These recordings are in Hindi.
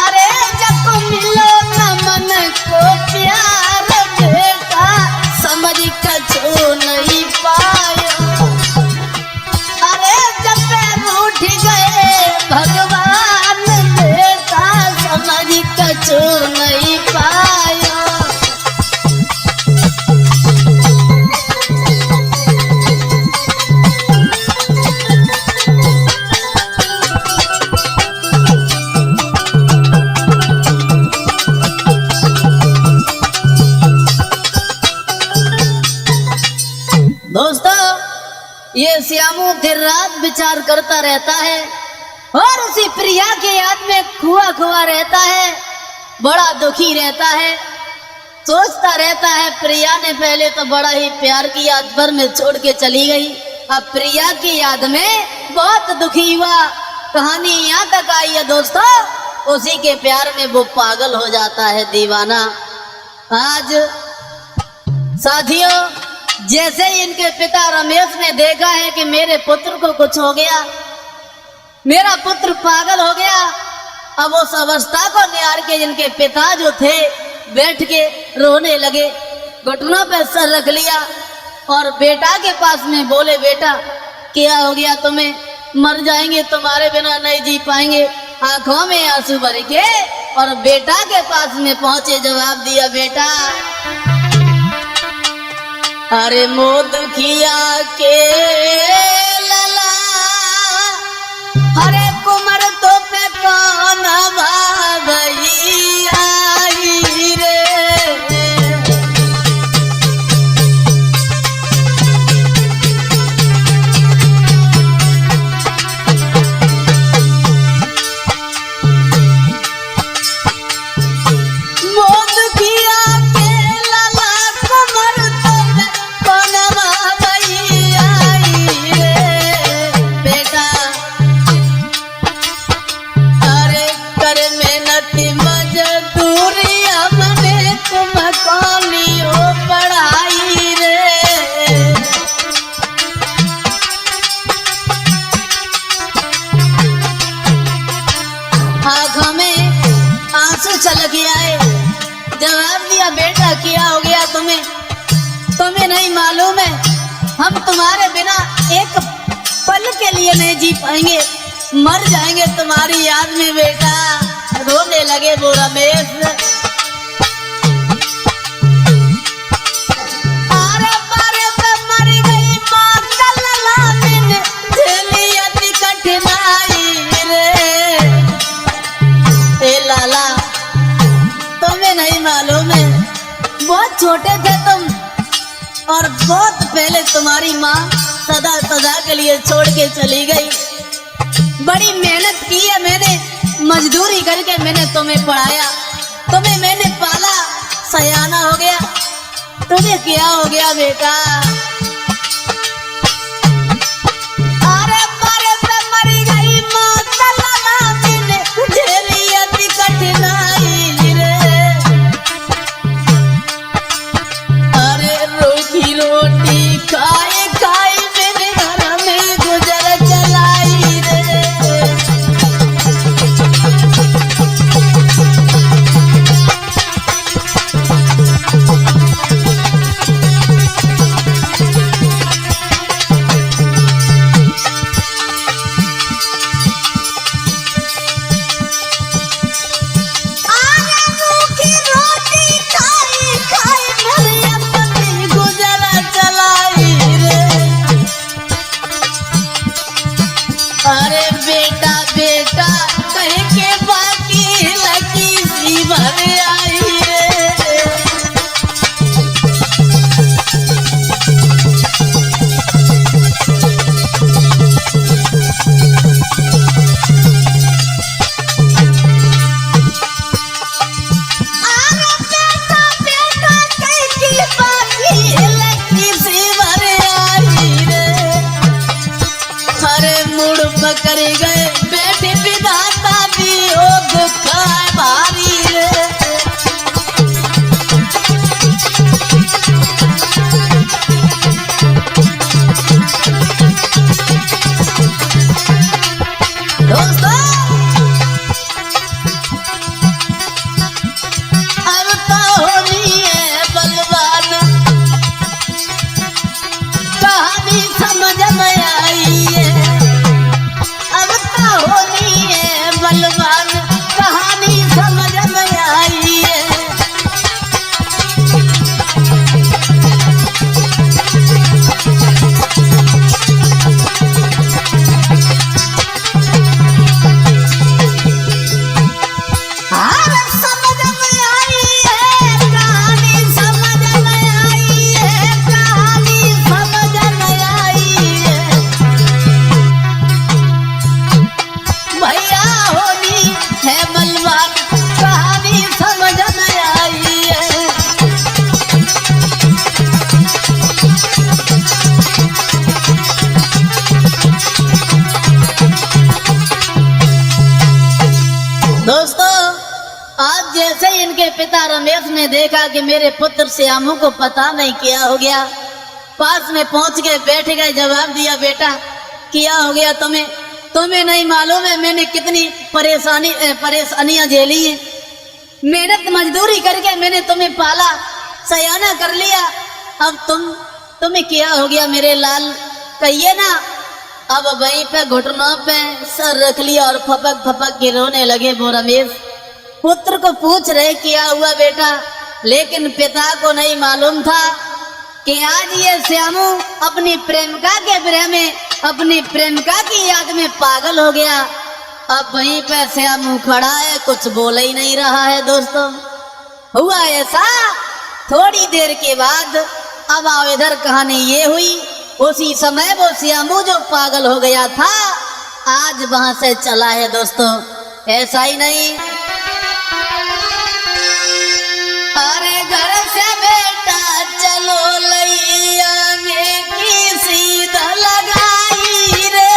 अरे जब मिलो न मन को प्यार बेटा समझ कछु नहीं पायो। अरे जब पैर उठ गए भगवान बेटा समझ कछु नहीं पायो। दोस्तों, ये श्यामू दिन रात विचार करता रहता है और उसी प्रिया के याद में खुआ खुआ रहता है, बड़ा दुखी रहता है, सोचता रहता है प्रिया ने पहले तो बड़ा ही प्यार की याद भर में छोड़ के चली गई, अब प्रिया की याद में बहुत दुखी हुआ। कहानी यहाँ तक आई है दोस्तों, उसी के प्यार में वो पागल हो जाता है, दीवाना। आज साथियों, जैसे ही इनके पिता रमेश ने देखा है कि मेरे पुत्र को कुछ हो गया, मेरा पुत्र पागल हो गया, अब उस अवस्था को निहार के इनके पिता जो थे बैठ के रोने लगे, घुटनों पे सर रख लिया और बेटा के पास में बोले, बेटा क्या हो गया तुम्हें, मर जाएंगे, तुम्हारे बिना नहीं जी पाएंगे। आंखों में आंसू भर के और बेटा के पास में पहुंचे, जवाब दिया, बेटा अरे मोदखिया के लला, अरे कुमर तो पे कौन भाई आई रे। चल गया है, जवाब दिया, बेटा क्या हो गया तुम्हें, तुम्हें नहीं मालूम है हम तुम्हारे बिना एक पल के लिए नहीं जी पाएंगे, मर जाएंगे तुम्हारी याद में। बेटा रोने लगे वो रमेश। बहुत छोटे थे तुम और बहुत पहले तुम्हारी माँ सदा सदा के लिए छोड़ के चली गई। बड़ी मेहनत की है मैंने, मजदूरी करके मैंने तुम्हें पढ़ाया, तुम्हें मैंने पाला, सयाना हो गया, तुम्हें क्या हो गया बेटा। अरे बारे पे मरी गई माँ तलला मैंने झेली अति कठिनाई रे। रोटी खाए खाए मेरे घर में गुजर चलाई रे। अरे बेटा बेटा कह के बाकी लगी सी भर आई रे। अरे बेटा बेटा कह के बाकी लगी सी भर आई रे। अरे मुड़ पकड़ गए बैठे विधाता दोस्तों, आज जैसे ही इनके पिता रमेश ने देखा कि मेरे पुत्र श्यामू को पता नहीं क्या हो गया, पास में पहुंच गए, बैठ गए, जवाब दिया, बेटा क्या हो गया तुम्हें? तुम्हें नहीं मालूम है मैंने कितनी परेशानियां झेली हैं। मेहनत मजदूरी करके मैंने तुम्हें पाला, सयाना कर लिया। अब तुम्हें क्या हो गया मेरे लाल, कहिए ना। अब वहीं पे घुटनों पे सर रख लिया और फपक फपक के रोने लगे वो रमेश। पुत्र को पूछ रहे क्या हुआ बेटा, लेकिन पिता को नहीं मालूम था कि आज ये श्यामू अपनी प्रेमिका के विरह में, अपनी प्रेमिका की याद में पागल हो गया। अब वहीं पे श्यामू खड़ा है, कुछ बोल ही नहीं रहा है। दोस्तों, हुआ ऐसा, थोड़ी देर के बाद अब आओ इधर कहानी ये हुई, उसी समय वो श्यामू जो पागल हो गया था आज वहां से चला है। दोस्तों, ऐसा ही नहीं, अरे घर से बेटा चलो लैया में की सीधा लगाई रे।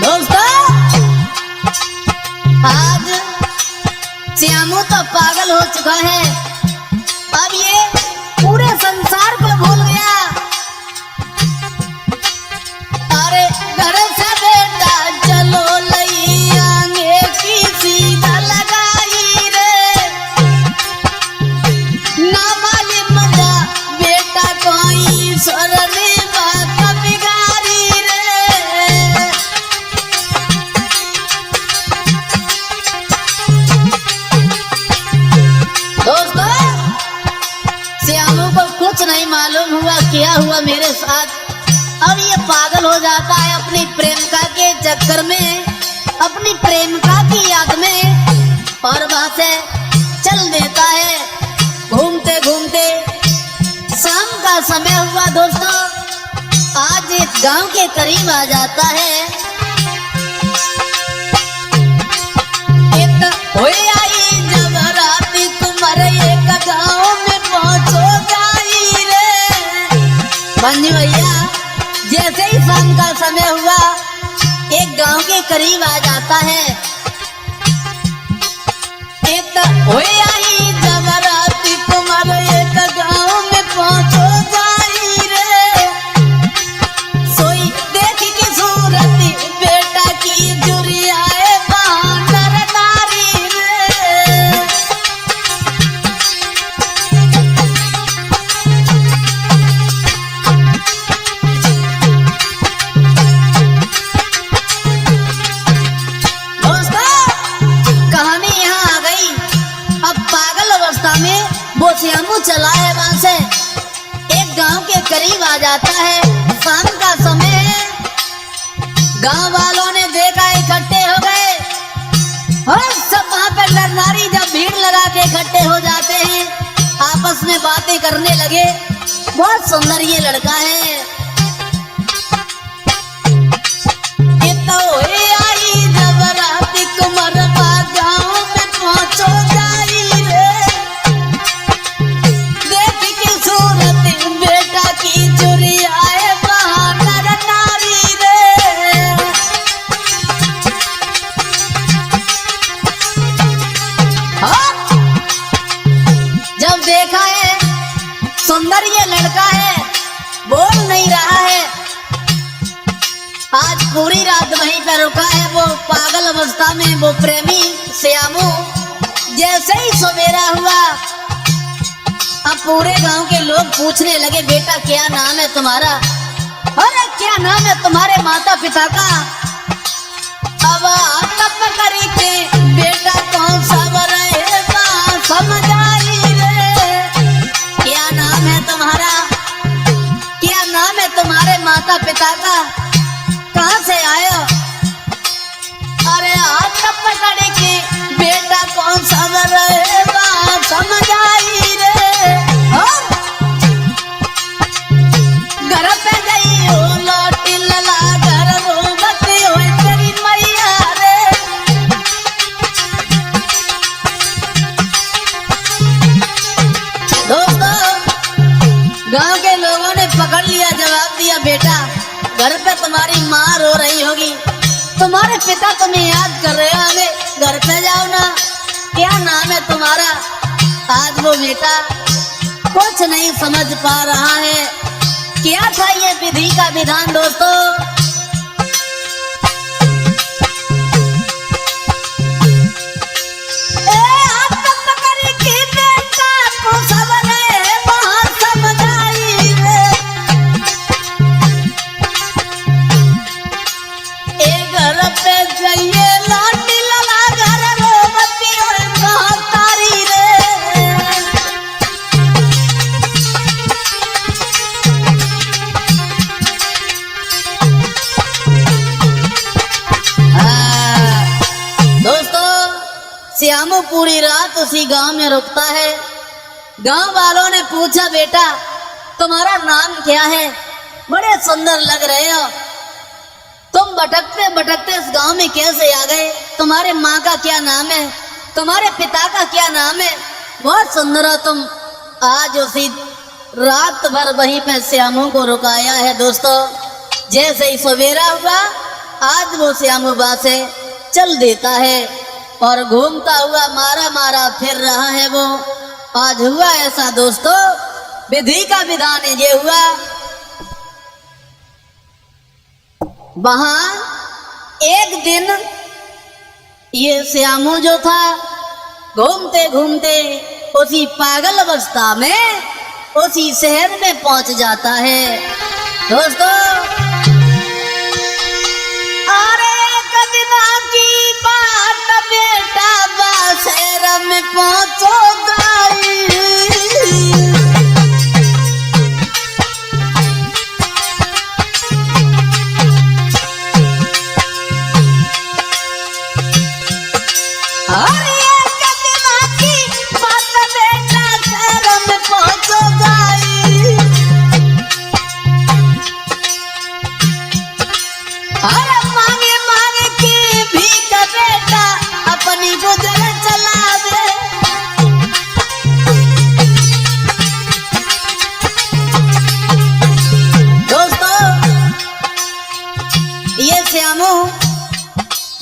दोस्तों, आज श्यामू तो पागल हो चुका है, अब ये पूरे संसार को भूल गया। अरे घर से बेटा चलो लैया की सीधा लगाई रे, ना मालूम था बेटा कोई सरली बात बिगाड़ी रे। दोस्तों, श्यामू को कुछ नहीं मालूम हुआ क्या हुआ मेरे साथ। अब ये पागल हो जाता है अपनी प्रेमिका के चक्कर में, अपनी प्रेमिका की याद में, और वहां से चल देता है। घूमते घूमते शाम का समय हुआ। दोस्तों, आज एक गांव के करीब आ जाता है। गाँव में पहुंचो जाई रे। बंजी भैया, जैसे ही शाम का समय हुआ एक गांव के करीब आ जाता है। एक आई जबराती तुम्हारे एक गाँव में पहुंचो जाई रे, सोई देखी की सूरत बेटा की जुरियाए बानर नारी रे। वो श्यामू चला है वहां से, एक गांव के करीब आ जाता है। शाम का समय है, गांव वालों ने देखा, इकट्ठे हो गए और सब वहां पे नर नारी जब भीड़ लगा के इकट्ठे हो जाते हैं, आपस में बातें करने लगे। बहुत सुंदर ये लड़का है। आई जबराती कुमरबा गांव में पहुंचो जाई रे, बेटा की जुरियाए बानर नारी रे। जब देखा है सुंदर ये लड़का है, बोल नहीं रहा है, आज पूरी रात वहीं पर रुका है वो पागल अवस्था में वो प्रेमी श्यामू। जैसे ही सवेरा हुआ, अब पूरे गांव के लोग पूछने लगे, बेटा क्या नाम है तुम्हारा? अरे क्या नाम है तुम्हारे माता पिता का? अब तब करी के बेटा कौन सा रहेगा समझ आई रे। क्या नाम है तुम्हारा? क्या नाम है तुम्हारे माता पिता का? कहाँ से आए हो? अरे तब करी के बेटा कौन सा रहेगा समझ आई रे। घर पे गई हो लौटी लला घर रोबती हो तेरी मैया रे। दोस्तों, गांव के लोगों ने पकड़ लिया, जवाब दिया, बेटा घर पे तुम्हारी माँ रो रही होगी, तुम्हारे पिता तुम्हें याद कर रहे होंगे, घर पे जाओ ना। क्या नाम है तुम्हारा? आज वो बेटा कुछ नहीं समझ पा रहा है। क्या था ये विधि का विधान दोस्तों? श्यामू पूरी रात उसी गांव में रुकता है। गांव वालों ने पूछा, बेटा तुम्हारा नाम क्या है? बड़े सुंदर लग रहे हो, तुम भटकते भटकते इस गांव में कैसे आ गए? तुम्हारे माँ का क्या नाम है? तुम्हारे पिता का क्या नाम है? बहुत सुंदर हो तुम। आज उसी रात भर वहीं पे श्यामू को रुकाया है दोस्तों। जैसे ही सवेरा हुआ, आज वो श्यामू वहां से चल देता है और घूमता हुआ मारा मारा फिर रहा है वो। आज हुआ ऐसा दोस्तों, विधि का विधान ये हुआ। वहां एक दिन ये श्यामू जो था, घूमते घूमते उसी पागल अवस्था में उसी शहर में पहुंच जाता है दोस्तों। अरे एक दिन की बात बेटा, शहर में पहुंचो गई।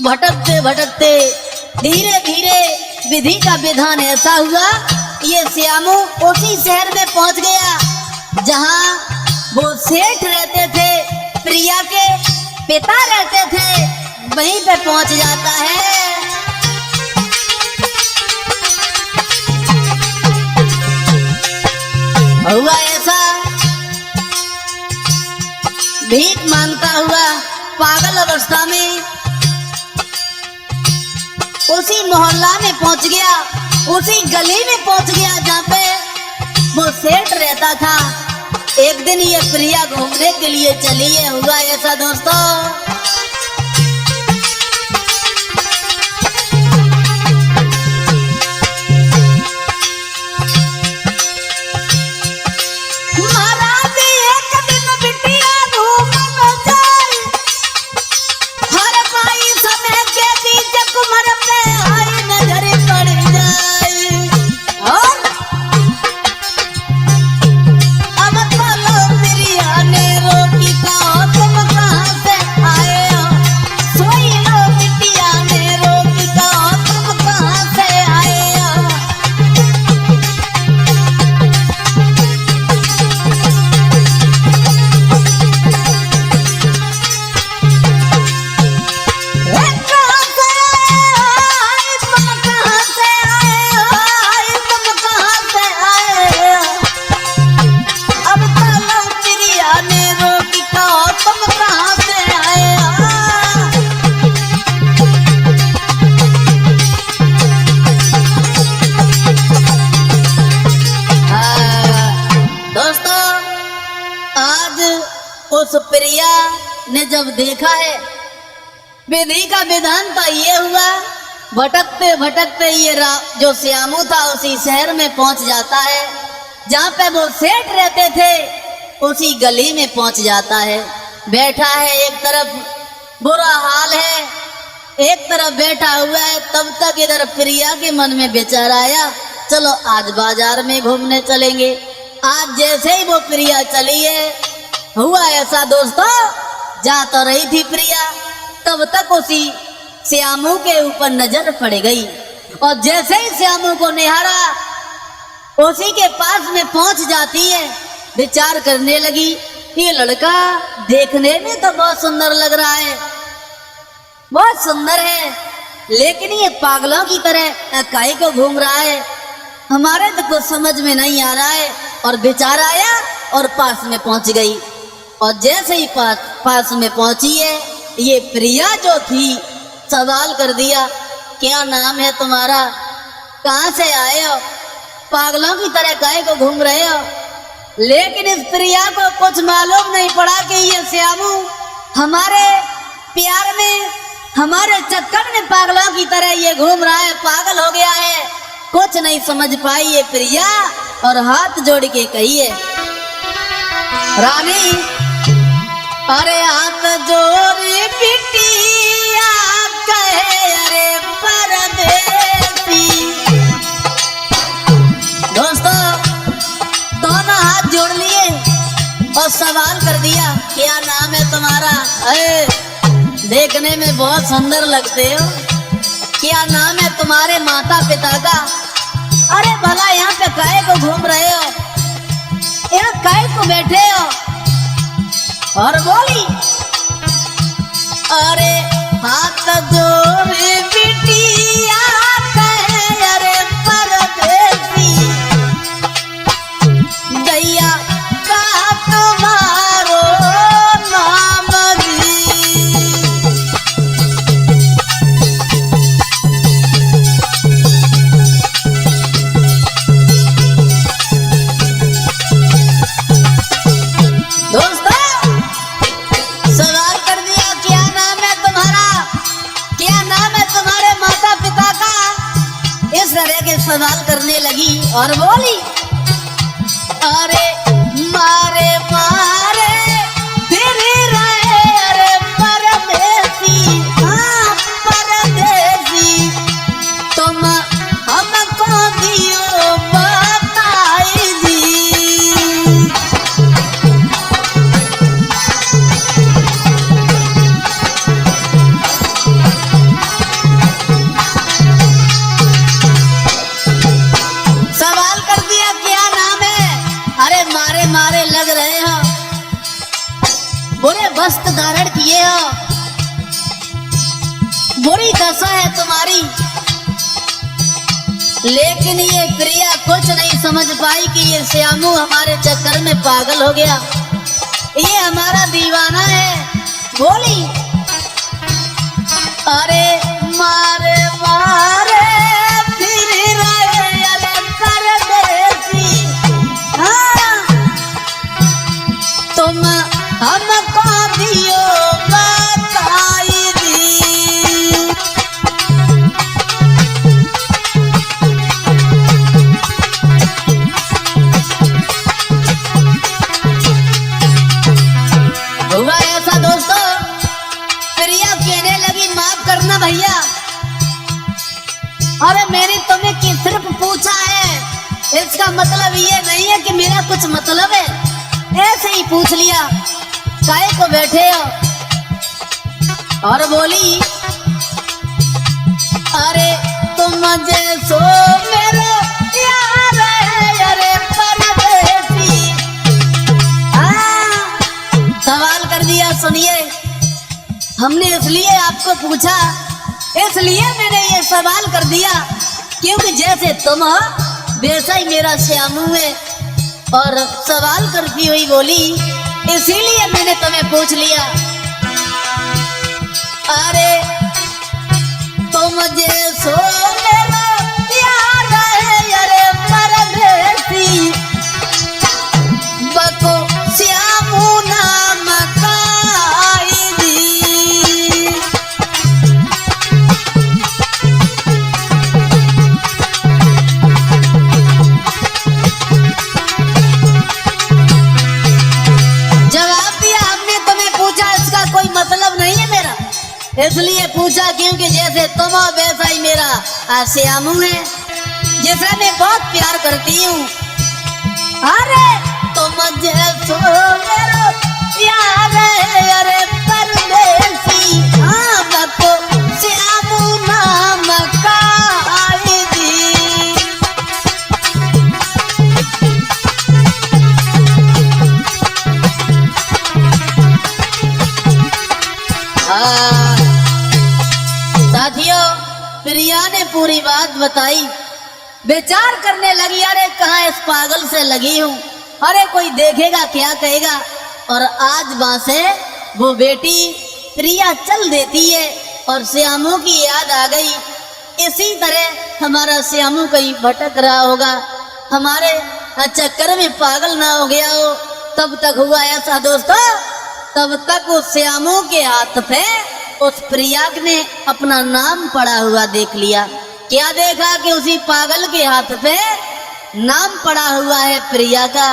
भटकते भटकते धीरे धीरे विधि का विधान ऐसा हुआ, ये श्यामू उसी शहर में पहुंच गया जहां वो सेठ रहते थे, प्रिया के पिता रहते थे, वहीं पे पहुंच जाता है। हुआ ऐसा, भीख मांगता हुआ पागल अवस्था में उसी मोहल्ला में पहुंच गया, उसी गली में पहुंच गया जहाँ पे वो सेठ रहता था। एक दिन ये प्रिया घूमने के लिए चली है। हुआ ऐसा दोस्तों, उस प्रिया ने जब देखा है, विधि का विधान तो ये हुआ, भटकते भटकते ये जो श्यामू था उसी शहर में पहुंच जाता है जहाँ पे वो सेठ रहते थे, उसी गली में पहुंच जाता है। बैठा है, एक तरफ बुरा हाल है, एक तरफ बैठा हुआ है। तब तक इधर प्रिया के मन में विचार आया, चलो आज बाजार में घूमने चलेंगे। आज जैसे ही वो प्रिया चली है, हुआ ऐसा दोस्तों, जा तो रही थी प्रिया, तब तक उसी श्यामू के ऊपर नजर पड़ गई और जैसे ही श्यामू को निहारा उसी के पास में पहुंच जाती है। विचार करने लगी, ये लड़का देखने में तो बहुत सुंदर लग रहा है, बहुत सुंदर है, लेकिन ये पागलों की तरह काहे को घूम रहा है, हमारे तो कुछ समझ में नहीं आ रहा है। और विचार आया और पास में पहुंच गई और जैसे ही पास में पहुंची है, ये प्रिया जो थी सवाल कर दिया, क्या नाम है तुम्हारा, कहाँ से आए हो, पागलों की तरह काहे को घूम रहे हो। लेकिन इस प्रिया को कुछ मालूम नहीं पड़ा कि ये श्यामू हमारे प्यार में, हमारे चक्कर में पागलों की तरह ये घूम रहा है, पागल हो गया है। कुछ नहीं समझ पाई ये प्रिया और हाथ जोड़ के कही है, रानी अरे हाथ जोड़ बिटिया कहे अरे परदेसी। दोस्तों दोनों हाथ जोड़ लिए और सवाल कर दिया, क्या नाम है तुम्हारा, अरे देखने में बहुत सुंदर लगते हो, क्या नाम है तुम्हारे माता पिता का, अरे भला यहाँ पे काहे को घूम रहे हो, यहाँ काहे को बैठे हो। और बोली, अरे हाथ जोड़े बिटिया कहे अरे परदेसी, दैया का तुम्हारो नाम जी। सवाल करने लगी और बोली, अरे मारे मारे फिर रहे अरे परदेसी, हाँ परदेसी, तुम हमको दियो बताई दी। मारे लग रहे हो, बुरे वस्त्र धारण किए हो, बुरी दशा है तुम्हारी। लेकिन ये प्रिया कुछ नहीं समझ पाई कि ये श्यामू हमारे चक्कर में पागल हो गया, ये हमारा दीवाना है। बोली, अरे मारे मारे फिर रहे अरे परदेसी, हाँ तुम हमको दियो बताई दी। हुआ ऐसा दोस्तों, प्रिया कहने लगी, माफ करना भैया, अरे मैंने तुम्हें कि सिर्फ पूछा है, इसका मतलब ये नहीं है कि मेरा कुछ मतलब है, ऐसे ही पूछ लिया, काहे को बैठे हो। और बोली, अरे तुम जैसो मेरे यार है अरे परदेसी, हाँ सवाल कर दिया। सुनिए, हमने इसलिए आपको पूछा, इसलिए मैंने ये सवाल कर दिया क्योंकि जैसे तुम हो वैसा ही मेरा श्यामू है। और सवाल करती हुई बोली, इसीलिए मैंने तुम्हें पूछ लिया, अरे तुम जैसो मेरा यार है अरे परदेसी, बको श्यामू नाम काई दी। इसलिए पूछा क्योंकि जैसे तुम हो वैसा ही मेरा श्यामू है, जिसे मैं बहुत प्यार करती हूँ। अरे तुम जैसो मेरो प्यार अरे परदेसी हमको श्यामू नाम का साथियों, प्रिया ने पूरी बात बताई। विचार करने लगी, अरे कहाँ इस पागल से लगी हूँ, अरे कोई देखेगा क्या कहेगा। और आज वहां से वो बेटी प्रिया चल देती है और श्यामू की याद आ गई। इसी तरह हमारा श्यामू कहीं भटक रहा होगा, हमारे चक्कर में पागल ना हो गया हो। तब तक हुआ ऐसा दोस्तों, तब तक उस श्यामू के हाथ पे उस प्रिया ने अपना नाम पड़ा हुआ देख लिया। क्या देखा कि उसी पागल के हाथ पे नाम पड़ा हुआ है प्रिया का।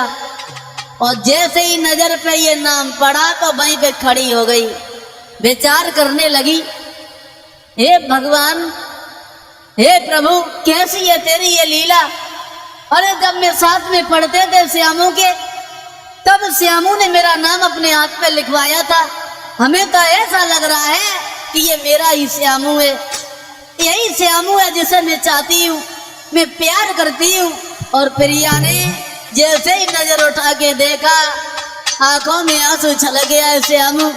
और जैसे ही नजर पे ये नाम पड़ा तो वहीं पे खड़ी हो गई, विचार करने लगी, हे भगवान, हे प्रभु, कैसी है तेरी ये लीला। अरे जब मैं साथ में पढ़ते थे श्यामू के, तब श्यामू ने मेरा नाम अपने हाथ पे लिखवाया था। हमें तो ऐसा लग रहा है कि ये मेरा ही श्यामू है, यही श्यामू है जिसे मैं चाहती हूँ, मैं प्यार करती हूँ। और प्रिया ने जैसे ही नजर उठा के देखा, आंखों में आंसू छलक गया। श्यामू,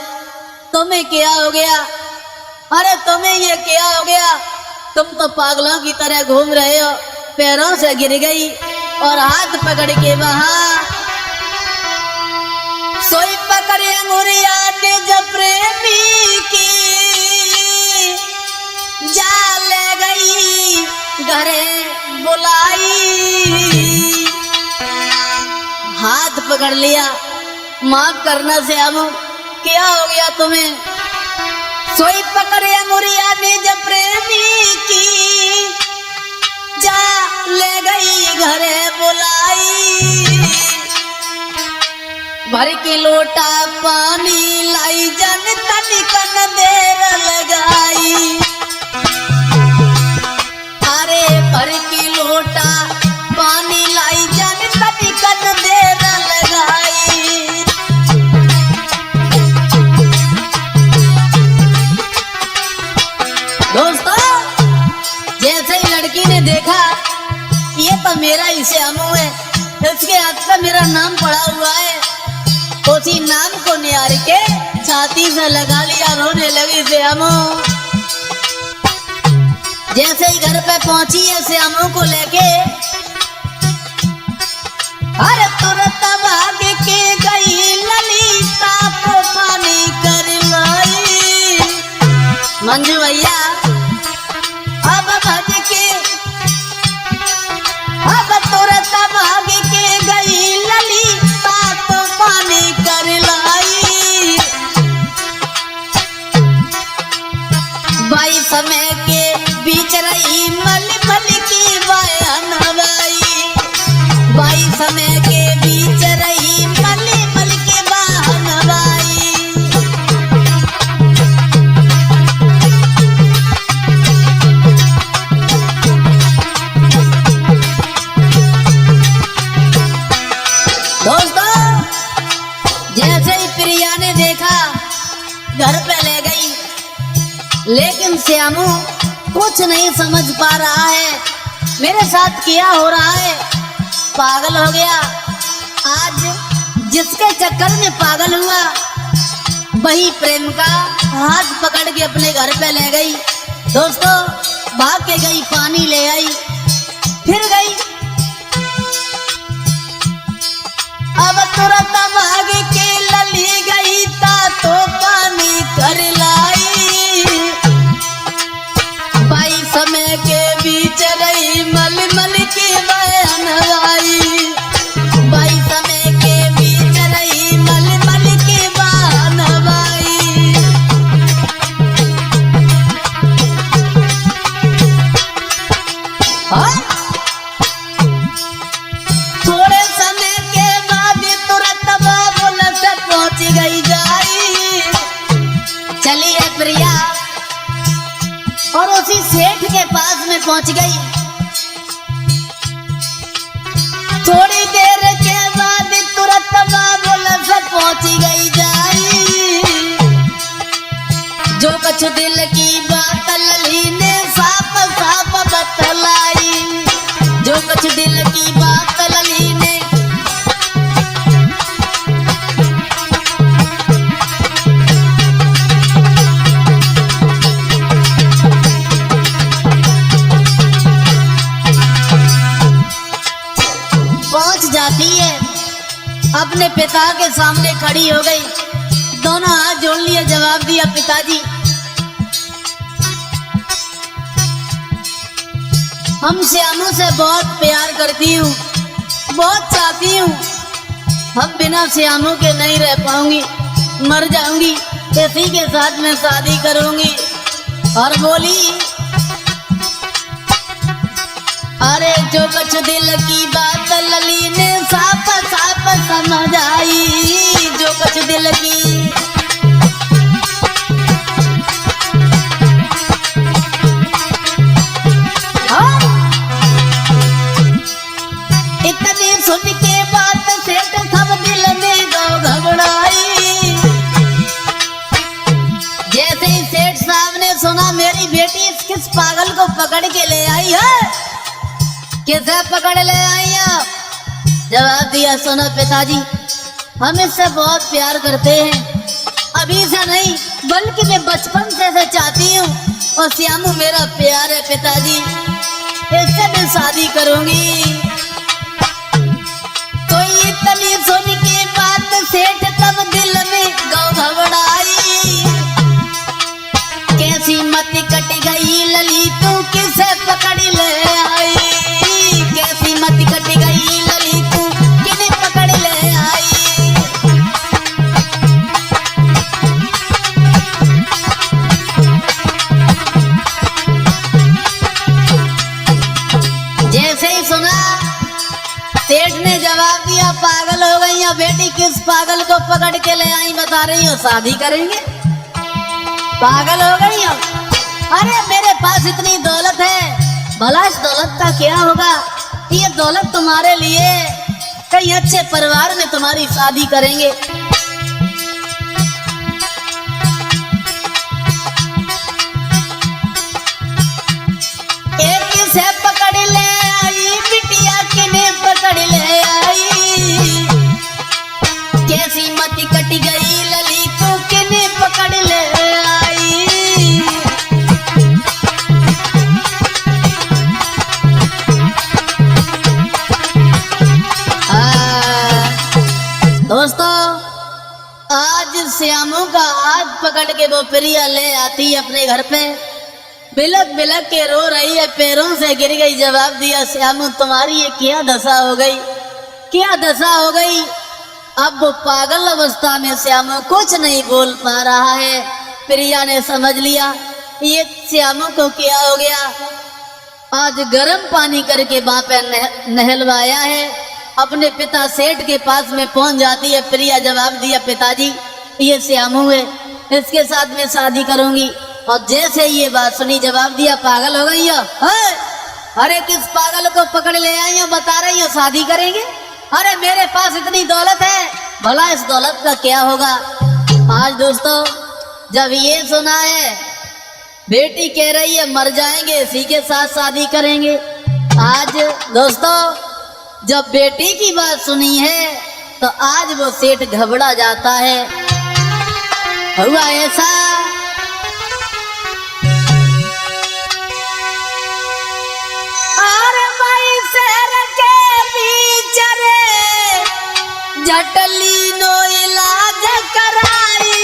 तुम्हें क्या हो गया? अरे तुम्हें ये क्या हो गया? तुम तो पागलों की तरह घूम रहे हो। पैरों से गिर गई और हाथ पकड़ के वहां सोई पकड़े अंगुरिया ने जब प्रेमी की जा ले गई घरे बुलाई। हाथ पकड़ लिया, माफ करना श्यामू, क्या हो गया तुम्हें? सोई पकड़े अंगुरिया ने जब प्रेमी की जा ले गई घरे बुलाई। भर के लोटा पानी लाई जन तनिकन देर लगाई। अरे भर के लोटा पानी लाई जन तनिकन देर लगाई। दोस्तों, जैसे ही लड़की ने देखा ये तो मेरा ही श्यामू है, इसके हाथ पे मेरा नाम पड़ा हुआ है, उसी नाम को निहार के छाती से लगा लिया, रोने लगी श्यामू। जैसे ही घर पे पहुंची है श्यामू को लेके, अरे तुरंत भाग के गई ललिता को पानी कर लाई। मंजू भैया अब भज के, अब तुरंत भाग के गई ललिता को पानी कर लाई। बाई समय के बीच रही मल मल की बयान हवाई। बाई समय के बीच रही मल मल के बयान हवाई। दोस्तों, जैसे ही प्रिया ने देखा घर पे ले गई, लेकिन श्यामू कुछ नहीं समझ पा रहा है मेरे साथ क्या हो रहा है, पागल हो गया। आज जिसके चक्कर में पागल हुआ वही प्रेम का हाथ पकड़ के अपने घर पे ले गई। दोस्तों, भाग के गई, पानी ले आई, फिर गई। अब तुरंत भाग के लली गई ता तो पानी कर लाई। बाई समय के बीच रही मल मल की बयान हवाई। बाई समय के बीच रही मल मल की बयान हवाई। थोड़े समय के बाद तुरंत बाबुल से पहुंच गई जाई। चली है प्रिया और उसी सेठ के पास में पहुंच गई। थोड़ी देर के बाद तुरंत बाबुल से पहुंची गई जाई। जो कुछ दिल की बात लली ने साफ साफ बतलाई। जो कुछ दिल की बात लली ने 5 जाती है, अपने पिता के सामने खड़ी हो गई, दोनों हाथ जोड़ लिए, जवाब दिया पिताजी हम श्यामू से बहुत प्यार करती हूँ, बहुत चाहती हूँ, हम बिना श्यामू के नहीं रह पाऊंगी, मर जाऊंगी, इसी के साथ मैं शादी करूंगी। और बोली अरे जो कुछ दिल की बात लली ने साफ साफ समझ आई। जो कुछ दिल की इतनी सुन के बात सेठ सब दिल में घबराई। जैसे ही सेठ साहब ने सुना मेरी बेटी किस पागल को पकड़ के ले आई है, किसे पकड़ ले आई आप? जवाब दिया सुनो पिताजी हम इससे बहुत प्यार करते हैं, अभी से नहीं बल्कि मैं बचपन से चाहती हूँ, और श्यामू मेरा प्यार है पिताजी, इससे मैं शादी करूंगी। तो इतनी सुन के बात सेठ तब दिल में घबराई। कैसी मत कट गई लली तू किसे पकड़ ले आई। कैसी मत कट गई लली तू किने पकड़ ले आई। जैसे ही सुना सेठ ने जवाब दिया पागल हो गई या बेटी, किस पागल को पकड़ के ले आई बता रही हो, शादी करेंगे, पागल हो गई हो। अरे मेरे पास इतनी दौलत है, भला इस दौलत का क्या होगा, ये दौलत तुम्हारे लिए कहीं अच्छे परिवार में तुम्हारी शादी करेंगे। एक से पकड़ ले आई बिटिया किने पकड़ ले आई। कैसी मती कट गई लली तू किने पकड़ ले आई। दोस्तों आज श्यामू का हाथ पकड़ के वो प्रिया ले आती है अपने घर पे, बिलक बिलक के रो रही है, पैरों से गिर गई। जवाब दिया श्यामू तुम्हारी ये क्या दशा हो गई, क्या दशा हो गई। अब वो पागल अवस्था में श्यामू कुछ नहीं बोल पा रहा है। प्रिया ने समझ लिया ये श्यामू को क्या हो गया। आज गर्म पानी करके वहां पे नहलवाया है, अपने पिता सेठ के पास में पहुंच जाती है प्रिया। जवाब दिया पिताजी ये श्यामू है, इसके साथ में शादी करूंगी। और जैसे ये बात सुनी जवाब दिया पागल हो गई हो, अरे किस पागल को पकड़ ले आई हो, बता रही हो शादी करेंगे। अरे मेरे पास इतनी दौलत है, भला इस दौलत का क्या होगा। आज दोस्तों जब ये सुना है बेटी कह रही है मर जाएंगे इसी के साथ शादी करेंगे। आज दोस्तों जब बेटी की बात सुनी है तो आज वो सेठ घबरा जाता है। हुआ ऐसा अरे भाई शहर के बीच रे जटली नो इलाज कराई।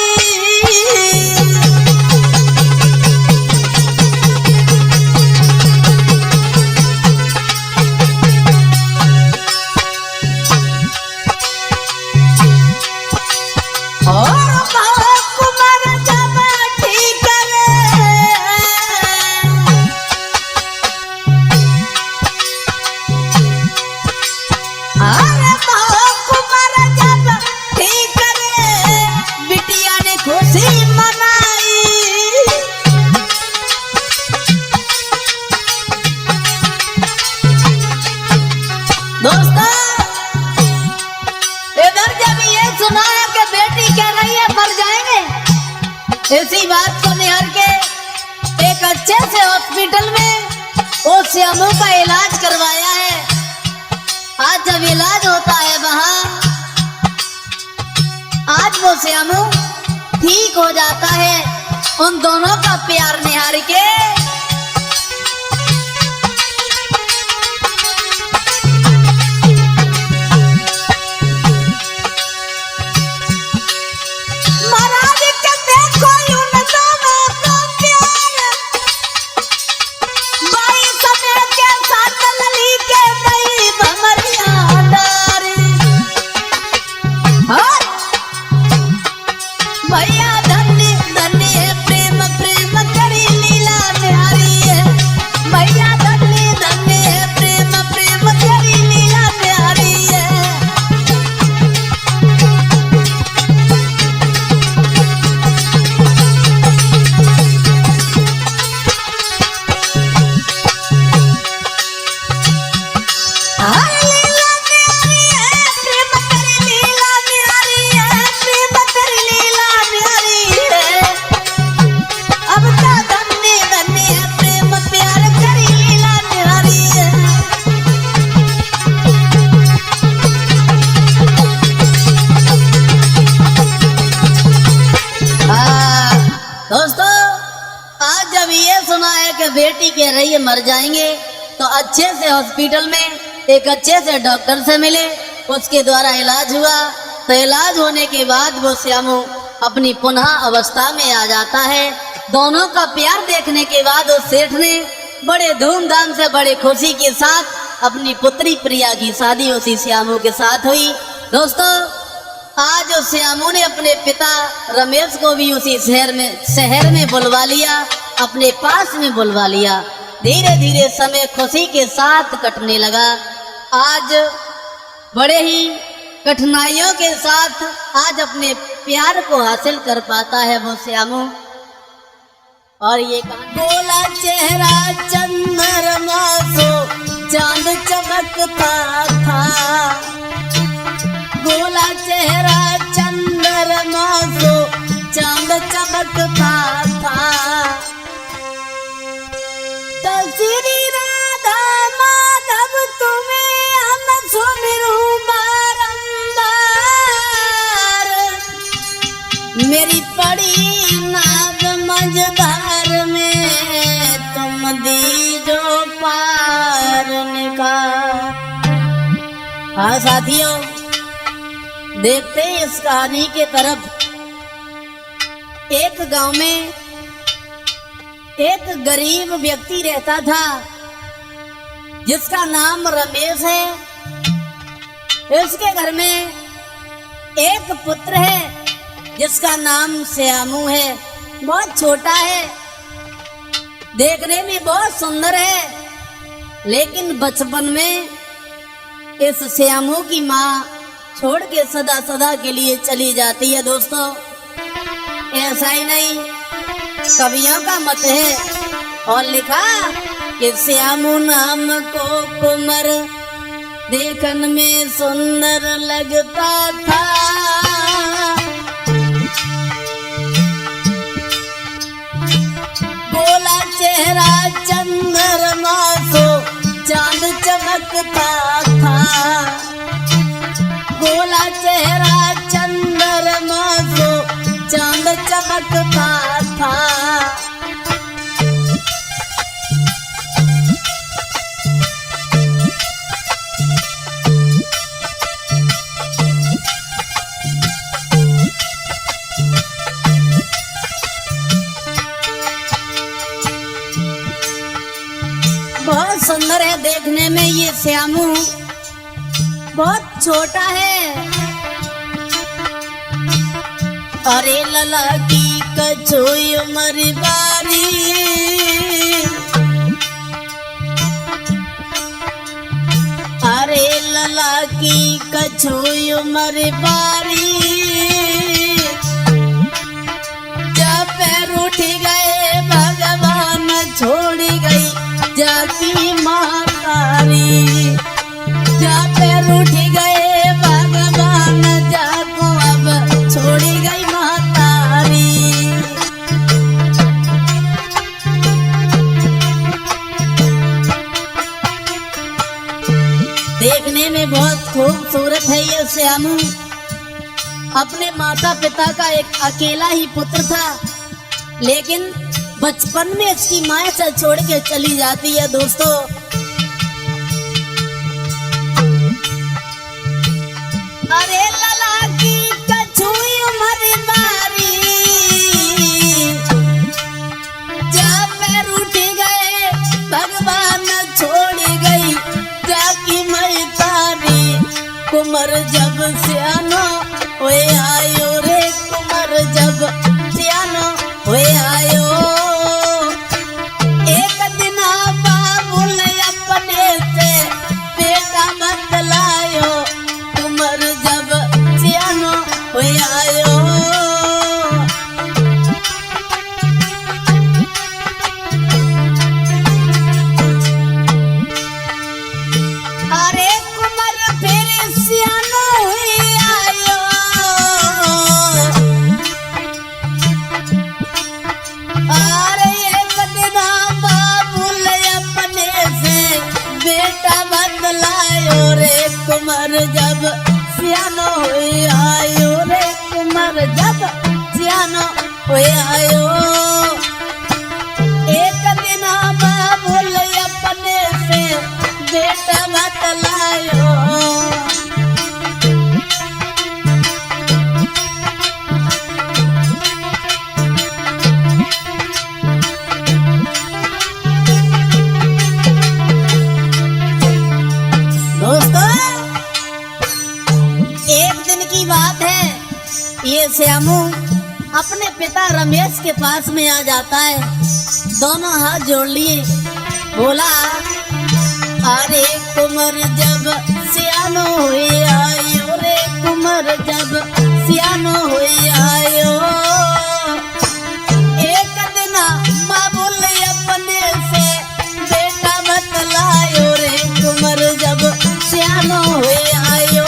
इसी बात को निहार के एक अच्छे से हॉस्पिटल में वो श्यामू का इलाज करवाया है। आज जब इलाज होता है वहां, आज वो श्यामू ठीक हो जाता है। उन दोनों का प्यार निहार के बेटी कह रही है मर जाएंगे, तो अच्छे से हॉस्पिटल में एक अच्छे से डॉक्टर से मिले, उसके द्वारा इलाज हुआ। तो इलाज होने के बाद वो श्यामू अपनी पुनः अवस्था में आ जाता है। दोनों का प्यार देखने के बाद उस सेठ ने बड़े धूमधाम से बड़े खुशी के साथ अपनी पुत्री प्रिया की शादी उसी श्यामू के साथ हुई। दोस्तों, आज उस श्यामू ने अपने पिता रमेश को भी उसी शहर में बुलवा लिया, अपने पास में बुलवा लिया। धीरे धीरे समय खुशी के साथ कटने लगा। आज बड़े ही कठिनाइयों के साथ आज अपने प्यार को हासिल कर पाता है वो श्यामू। और ये गोला चेहरा चंद्रमा सो चांद चमकता था, गोला चेहरा चंद्रमा सो चांद चमकता था। श्री राधा माधव तुम्हें हम सुमिरूं बारंबार, मेरी पड़ी नाग मझधार में तुम दीजो पार निकाल। हाँ साथियों, देखते हैं इस कहानी के तरफ। एक गांव में एक गरीब व्यक्ति रहता था जिसका नाम रमेश है। इसके घर में एक पुत्र है जिसका नाम श्यामू है। बहुत छोटा है, देखने में बहुत सुंदर है, लेकिन बचपन में इस श्यामू की माँ छोड़ के सदा सदा के लिए चली जाती है। दोस्तों, ऐसा ही नहीं, कवियों का मत है और लिखा कि श्यामू नाम को कुंवर देखन में सुंदर लगता था। गोला चेहरा चंद्रमा सो चांद चमकता था, गोला चेहरा चंद्रमा सो चांद चमकता था। बहुत सुंदर है देखने में ये श्यामू, बहुत छोटा है। अरे लला की कछोई उमर बारी, अरे लला की कछोई उमर बारी, जब पैर उठ गए भगवान छोड़ गई जाती मातारी, जब पैर उठ गए भगवान जाको अब छोड़ी गई मातारी। है ये श्यामू अपने माता पिता का एक अकेला ही पुत्र था, लेकिन बचपन में इसकी माँ से छोड़ के चली जाती है। दोस्तों अरे लला की कछुई उम्र बारी, जब पैर उठ गए भगवान छोड़ गई जाकी मई तारी। कुमर जब सियानो होए आयो रे, कुमर जब सियानो होए आयो। एक दिन बाबुल अपने से बेटा बतलायो, कुमर जब सियानो होए आयो। अरे कुमर फिर सियानो हुई आयो, अरे एक दिन बाबुल अपने से बेटा बदलायो रे। कुमर जब सियानो हुई आयो रे, कुमर जब सियानो हुई आयो। एक दिन बाबुल अपने से बेटा बतलायो। दोस्तों एक दिन की बात है, ये श्यामू अपने पिता रमेश के पास में आ जाता है, दोनों हाथ जोड़ लिए, बोला अरे कुमर जब सियानो हुए आयो रे, कुमर जब सियानो हुए आयो। एक दिन बाबुल अपने से बेटा बतलायो रे, कुमर जब सियानो हुए आयो।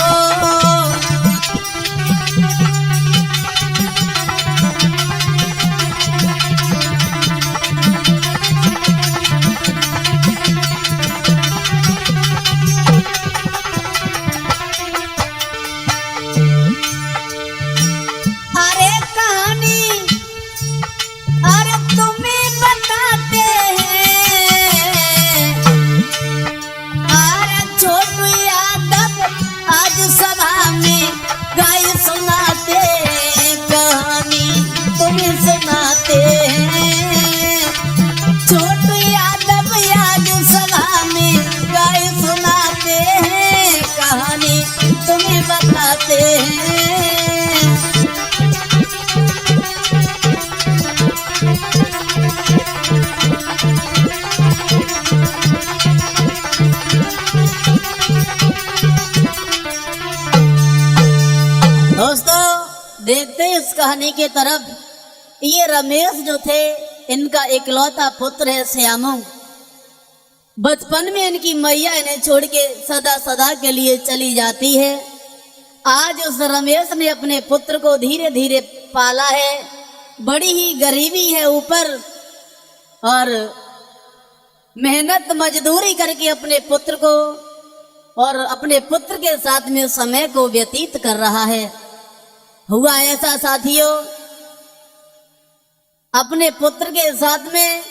अरे कहानी अरे तुम्हें बताते हैं, अरे छोटू यादव आज सभा में गाय सुनाते हैं, कहानी तुम्हें सुनाते हैं। छोटू यादव आज सभा में गाय सुनाते हैं, कहानी तुम्हें बताते हैं। दोस्तों देखते हैं इस कहानी के तरफ। ये रमेश जो थे इनका इकलौता पुत्र है श्यामू। बचपन में इनकी मैया इन्हें छोड़ के सदा सदा के लिए चली जाती है। आज उस रमेश ने अपने पुत्र को धीरे धीरे पाला है। बड़ी ही गरीबी है ऊपर, और मेहनत मजदूरी करके अपने पुत्र को और अपने पुत्र के साथ में समय को व्यतीत कर रहा है। हुआ ऐसा साथियों, अपने पुत्र के साथ में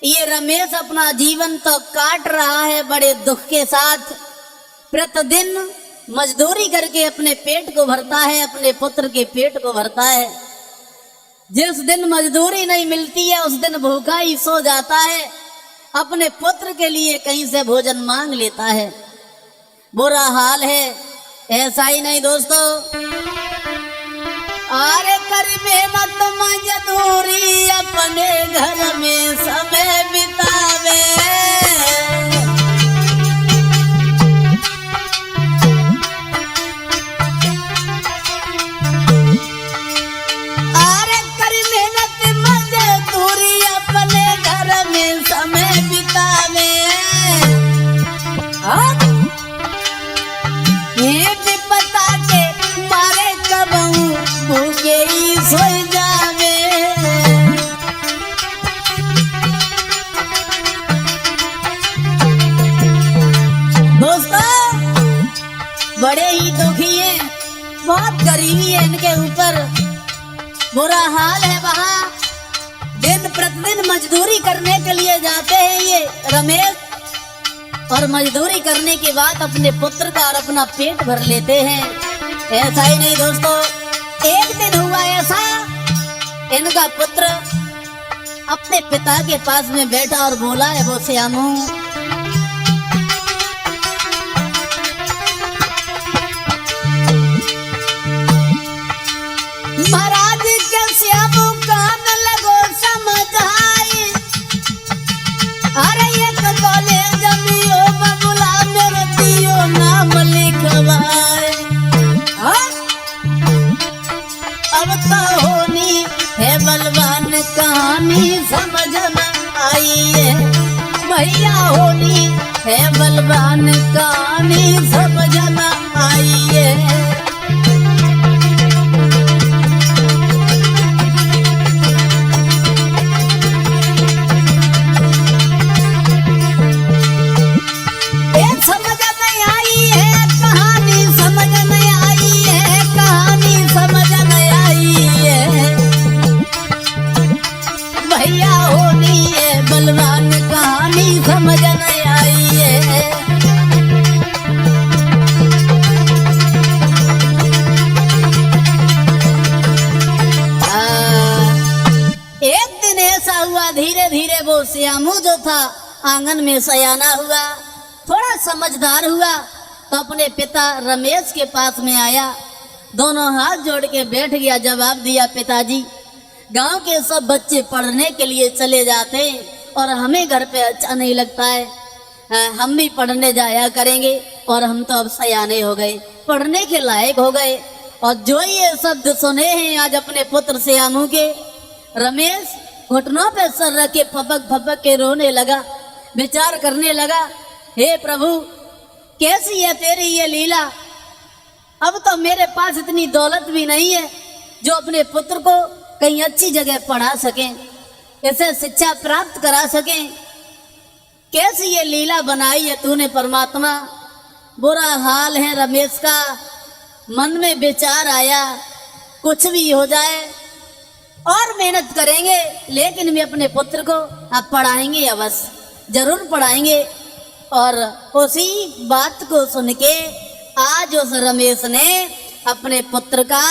ये रमेश अपना जीवन तो काट रहा है बड़े दुख के साथ। प्रतिदिन मजदूरी करके अपने पेट को भरता है, अपने पुत्र के पेट को भरता है। जिस दिन मजदूरी नहीं मिलती है उस दिन भूखा ही सो जाता है, अपने पुत्र के लिए कहीं से भोजन मांग लेता है। बुरा हाल है। ऐसा ही नहीं दोस्तों, अरे कर मेहनत मजदूरी अपने घर में समय बितावे, अरे कर मेहनत मजदूरी अपने घर में समय बितावे। ये विपता के मारे कबहू भूखे ही सो जावे। दोस्तों बड़े ही दुखी बहुत गरीबी है इनके ऊपर, बुरा हाल है। वहाँ दिन प्रतिदिन मजदूरी करने के लिए जाते हैं ये रमेश, और मजदूरी करने के बाद अपने पुत्र का और अपना पेट भर लेते हैं। ऐसा ही नहीं दोस्तों, एक दिन हुआ ऐसा, इनका पुत्र अपने पिता के पास में बैठा और बोला है वो श्यामू, महाराज के श्यामू कान लगो समझ आई, अरे एक कॉलेज मियो बबुला मेरे दियो नाम लिखवाए। अब तो होनी है बलवान कहानी समझ में आई है, भैया होनी है बलवान कहानी समझ में आई है। बलवान कहानी समझ नहीं आई है। एक दिन ऐसा हुआ, धीरे धीरे वो श्यामू जो था आंगन में सयाना हुआ, थोड़ा समझदार हुआ, तो अपने पिता रमेश के पास में आया, दोनों हाथ जोड़ के बैठ गया। जवाब दिया, पिताजी गांव के सब बच्चे पढ़ने के लिए चले जाते हैं और हमें घर पे अच्छा नहीं लगता है, हम भी पढ़ने जाया करेंगे, और हम तो अब सयाने हो गए, पढ़ने के लायक हो गए। और जो ये शब्द सुने हैं आज अपने पुत्र श्यामू के, रमेश घुटनों पे सर रख के फपक फपक के रोने लगा, विचार करने लगा, हे प्रभु कैसी है तेरी ये लीला, अब तो मेरे पास इतनी दौलत भी नहीं है जो अपने पुत्र को कहीं अच्छी जगह पढ़ा सकें, इसे शिक्षा प्राप्त करा सकें। कैसी ये लीला बनाई है तूने परमात्मा। बुरा हाल है रमेश का, मन में विचार आया, कुछ भी हो जाए और मेहनत करेंगे, लेकिन भी अपने पुत्र को आप पढ़ाएंगे, अवश्य जरूर पढ़ाएंगे। और उसी बात को सुन के आज उस रमेश ने अपने पुत्र का,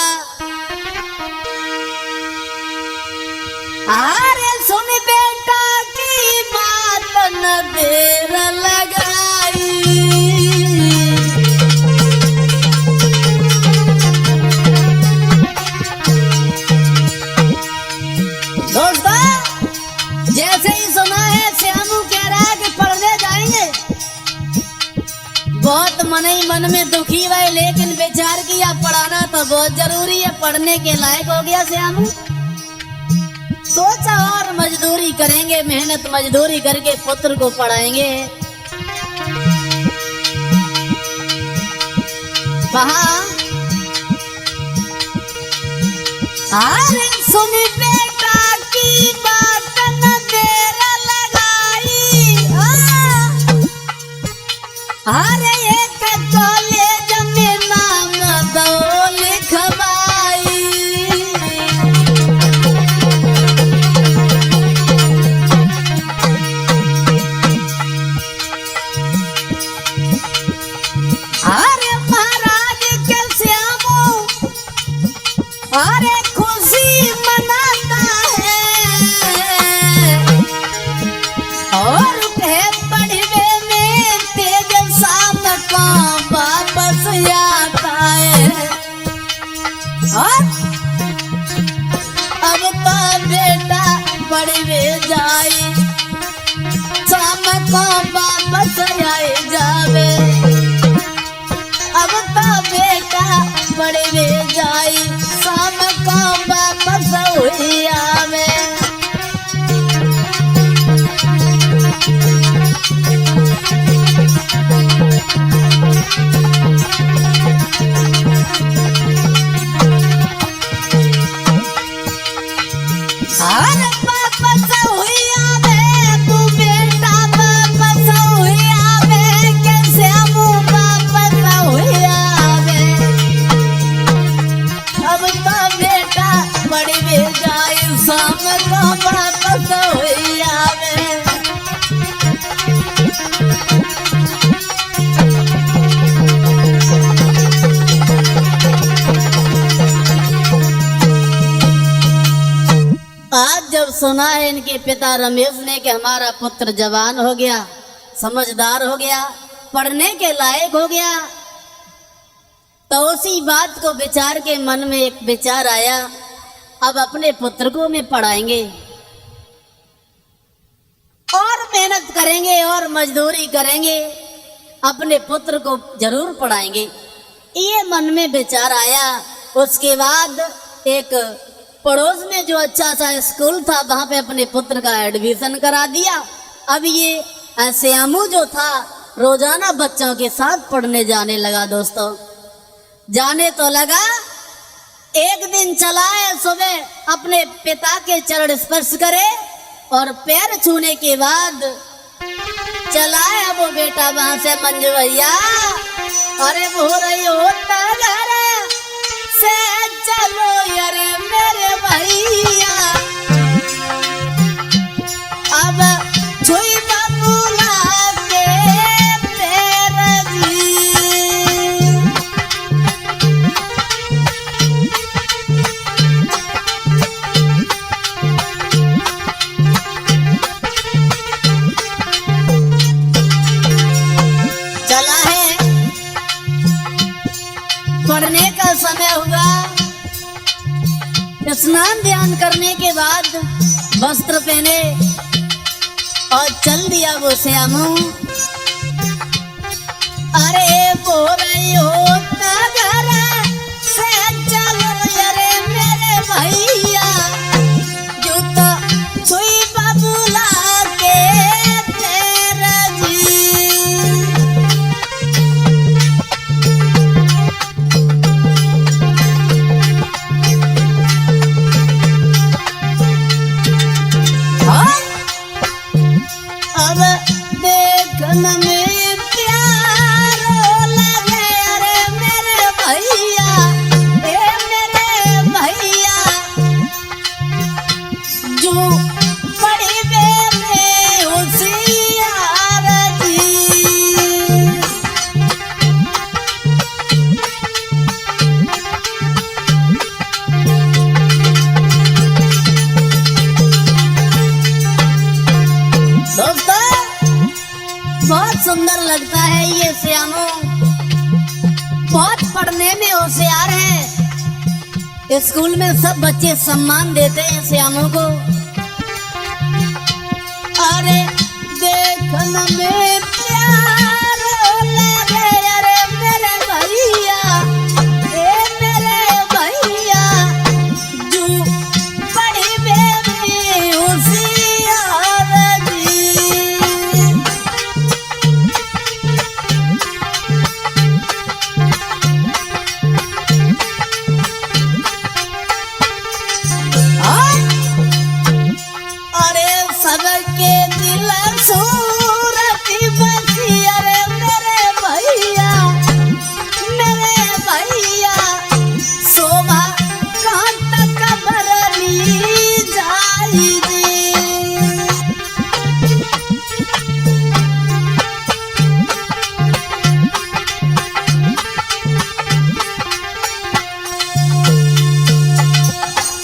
अरे सुन बेटा की बात न देर लगाई, दोस्तों जैसे ही सुना है श्यामू कह रहा है कि पढ़ने जाएंगे, बहुत मन ही मन में दुखी हुए, लेकिन विचार किया पढ़ाना तो बहुत जरूरी है, पढ़ने के लायक हो गया श्यामू। सोचा और मजदूरी करेंगे, मेहनत मजदूरी करके पुत्र को पढ़ाएंगे। वहाँ अरे सुन बेटा की बात न देर लगाई, अरे एक कॉलेज में नाम दो लिखवाई, अरे महाराज के श्यामू अरे खुशी मनाता है, और कहे पढ़वे में तेज शाम का वापस आता है, और अब तो बेटा पढ़वे जाए, शाम को वापस आए जावे, अब तो बेटा पढ़वे जाए, शाम को वापस हुई आवे। अरे वापस हुई आवे, तू बेटा वापस हुई आवे, कैसे अब तो बेटा बड़ी भी जाए शाम को वापस हुई आवे। आज जब सुना है इनके पिता रमेश ने कि हमारा पुत्र जवान हो गया, समझदार हो गया, पढ़ने के लायक हो गया, तो उसी बात को विचार के मन में एक विचार आया, अब अपने पुत्र को में पढ़ाएंगे और मेहनत करेंगे और मजदूरी करेंगे, अपने पुत्र को जरूर पढ़ाएंगे। ये मन में विचार आया। उसके बाद एक पड़ोस में जो अच्छा सा स्कूल था वहां पे अपने पुत्र का एडमिशन करा दिया। अब ये श्यामू जो था रोजाना बच्चों के साथ पढ़ने जाने लगा। दोस्तों जाने तो लगा, एक दिन चला है सुबह अपने पिता के चरण स्पर्श करे और पैर छूने के बाद चला है वो बेटा वहां से, मंजू भैया अरे वो रही होता घर से चलो यारे मेरे भैया, अब छुई बबूला के पैर जी। चला है, पढ़ने का समय हुआ। स्नान ध्यान करने के बाद वस्त्र पहने और चल दिया वो श्यामू। अरे वो रही होता घर से चलो अरे मेरे भैया, जूता छुई बबूला के पैर जी। अब देखने में प्यारो लगे अरे मेरे भैया, ए मेरे भैया, जो बड़ी बेबे होशियार थी। दोस्तों बहुत सुंदर लगता है ये श्यामू, बहुत पढ़ने में होशियार है। स्कूल में सब बच्चे सम्मान देते हैं श्यामू को। अरे देखने में प्यार लगे अरे मेरे भैया, ए मेरे भैया, जो बड़ी बेबी होशियार जी। अरे सबके दिल सूरती बसी अरे मेरे भैया, शोभा कहाँ तक भरनी जाएगी।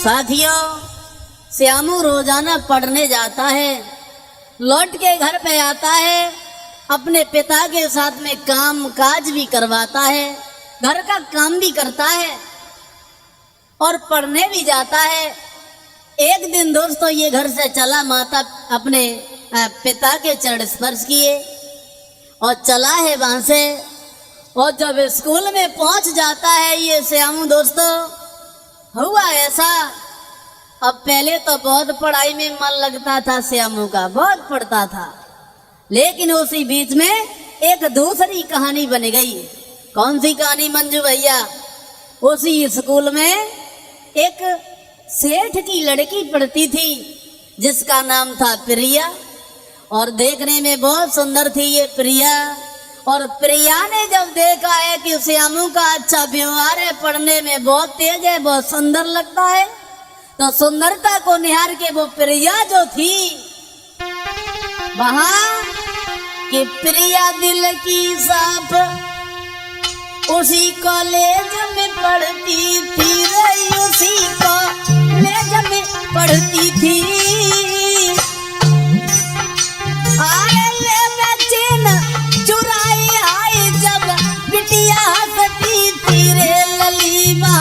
साथियों श्यामू रोजाना पढ़ने जाता है, लौट के घर पे आता है, अपने पिता के साथ में काम काज भी करवाता है, घर का काम भी करता है और पढ़ने भी जाता है। एक दिन दोस्तों ये घर से चला, माता अपने पिता के चरण स्पर्श किए और चला है वहां से। और जब स्कूल में पहुंच जाता है ये श्यामू दोस्तों, हुआ ऐसा, अब पहले तो बहुत पढ़ाई में मन लगता था श्यामू का, बहुत पढ़ता था, लेकिन उसी बीच में एक दूसरी कहानी बन गई। कौन सी कहानी मंजू भैया? उसी स्कूल में एक सेठ की लड़की पढ़ती थी जिसका नाम था प्रिया, और देखने में बहुत सुंदर थी ये प्रिया। और प्रिया ने जब देखा है कि श्यामू का अच्छा व्यवहार है, पढ़ने में बहुत तेज है, बहुत सुंदर लगता है, तो सुंदरता को निहार के वो प्रिया जो थी वहां कि प्रिया दिल की साफ उसी कॉलेज में पढ़ती थी रे, उसी कॉलेज में पढ़ती थी। आए ले बचन चुराई आई जब बिटिया हंसती थी रे ललीमा।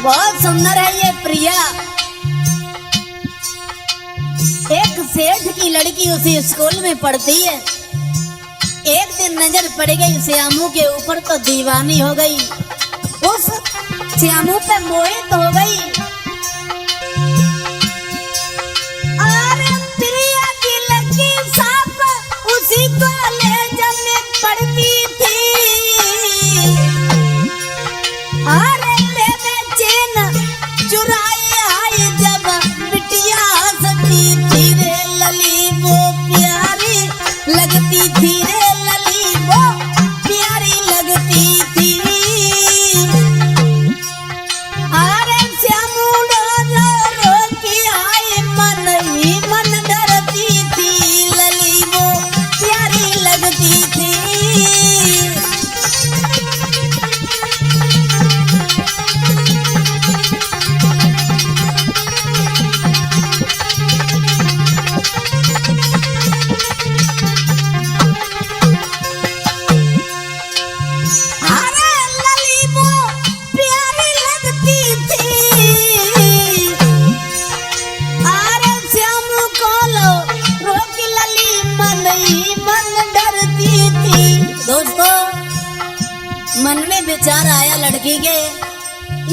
बहुत सुंदर है ये प्रिया। एक सेठ की लड़की उसी स्कूल में पढ़ती है। एक दिन नजर पड़ गई श्यामू के ऊपर तो दीवानी हो गई, उस श्यामू पे मोहित हो गई। अरे प्रिया की लड़की साफ उसी कॉलेज में पढ़ती थी। अरे चुराई आई जब बिटिया हंसती थी रे लली, वो प्यारी लगती थी रे लली, वो प्यारी लगती थी। अरे श्यामू रो रो की आई मन ही मन डरती थी लली, वो प्यारी लगती थी। मन में विचार आया लड़की के,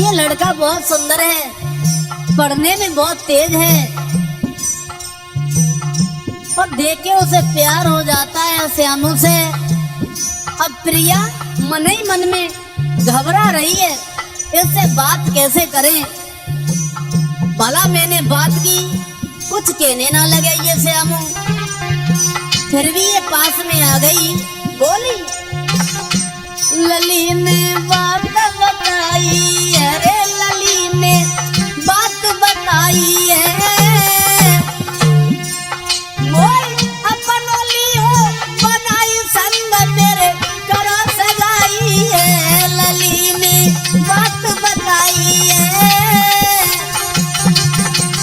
ये लड़का बहुत सुंदर है, पढ़ने में बहुत तेज है, और देख के उसे प्यार हो जाता है श्यामू से। अब प्रिया मन ही मन में घबरा रही है, इससे बात कैसे करें। भला मैंने बात की, कुछ कहने ना लगे ये श्यामू। फिर भी ये पास में आ गई, बोली लली ने बात बताई है रे, लली ने बात बताई है। मोर अपनोली हो बनाई संग तेरे करो सगाई है, लली ने बात बताई है।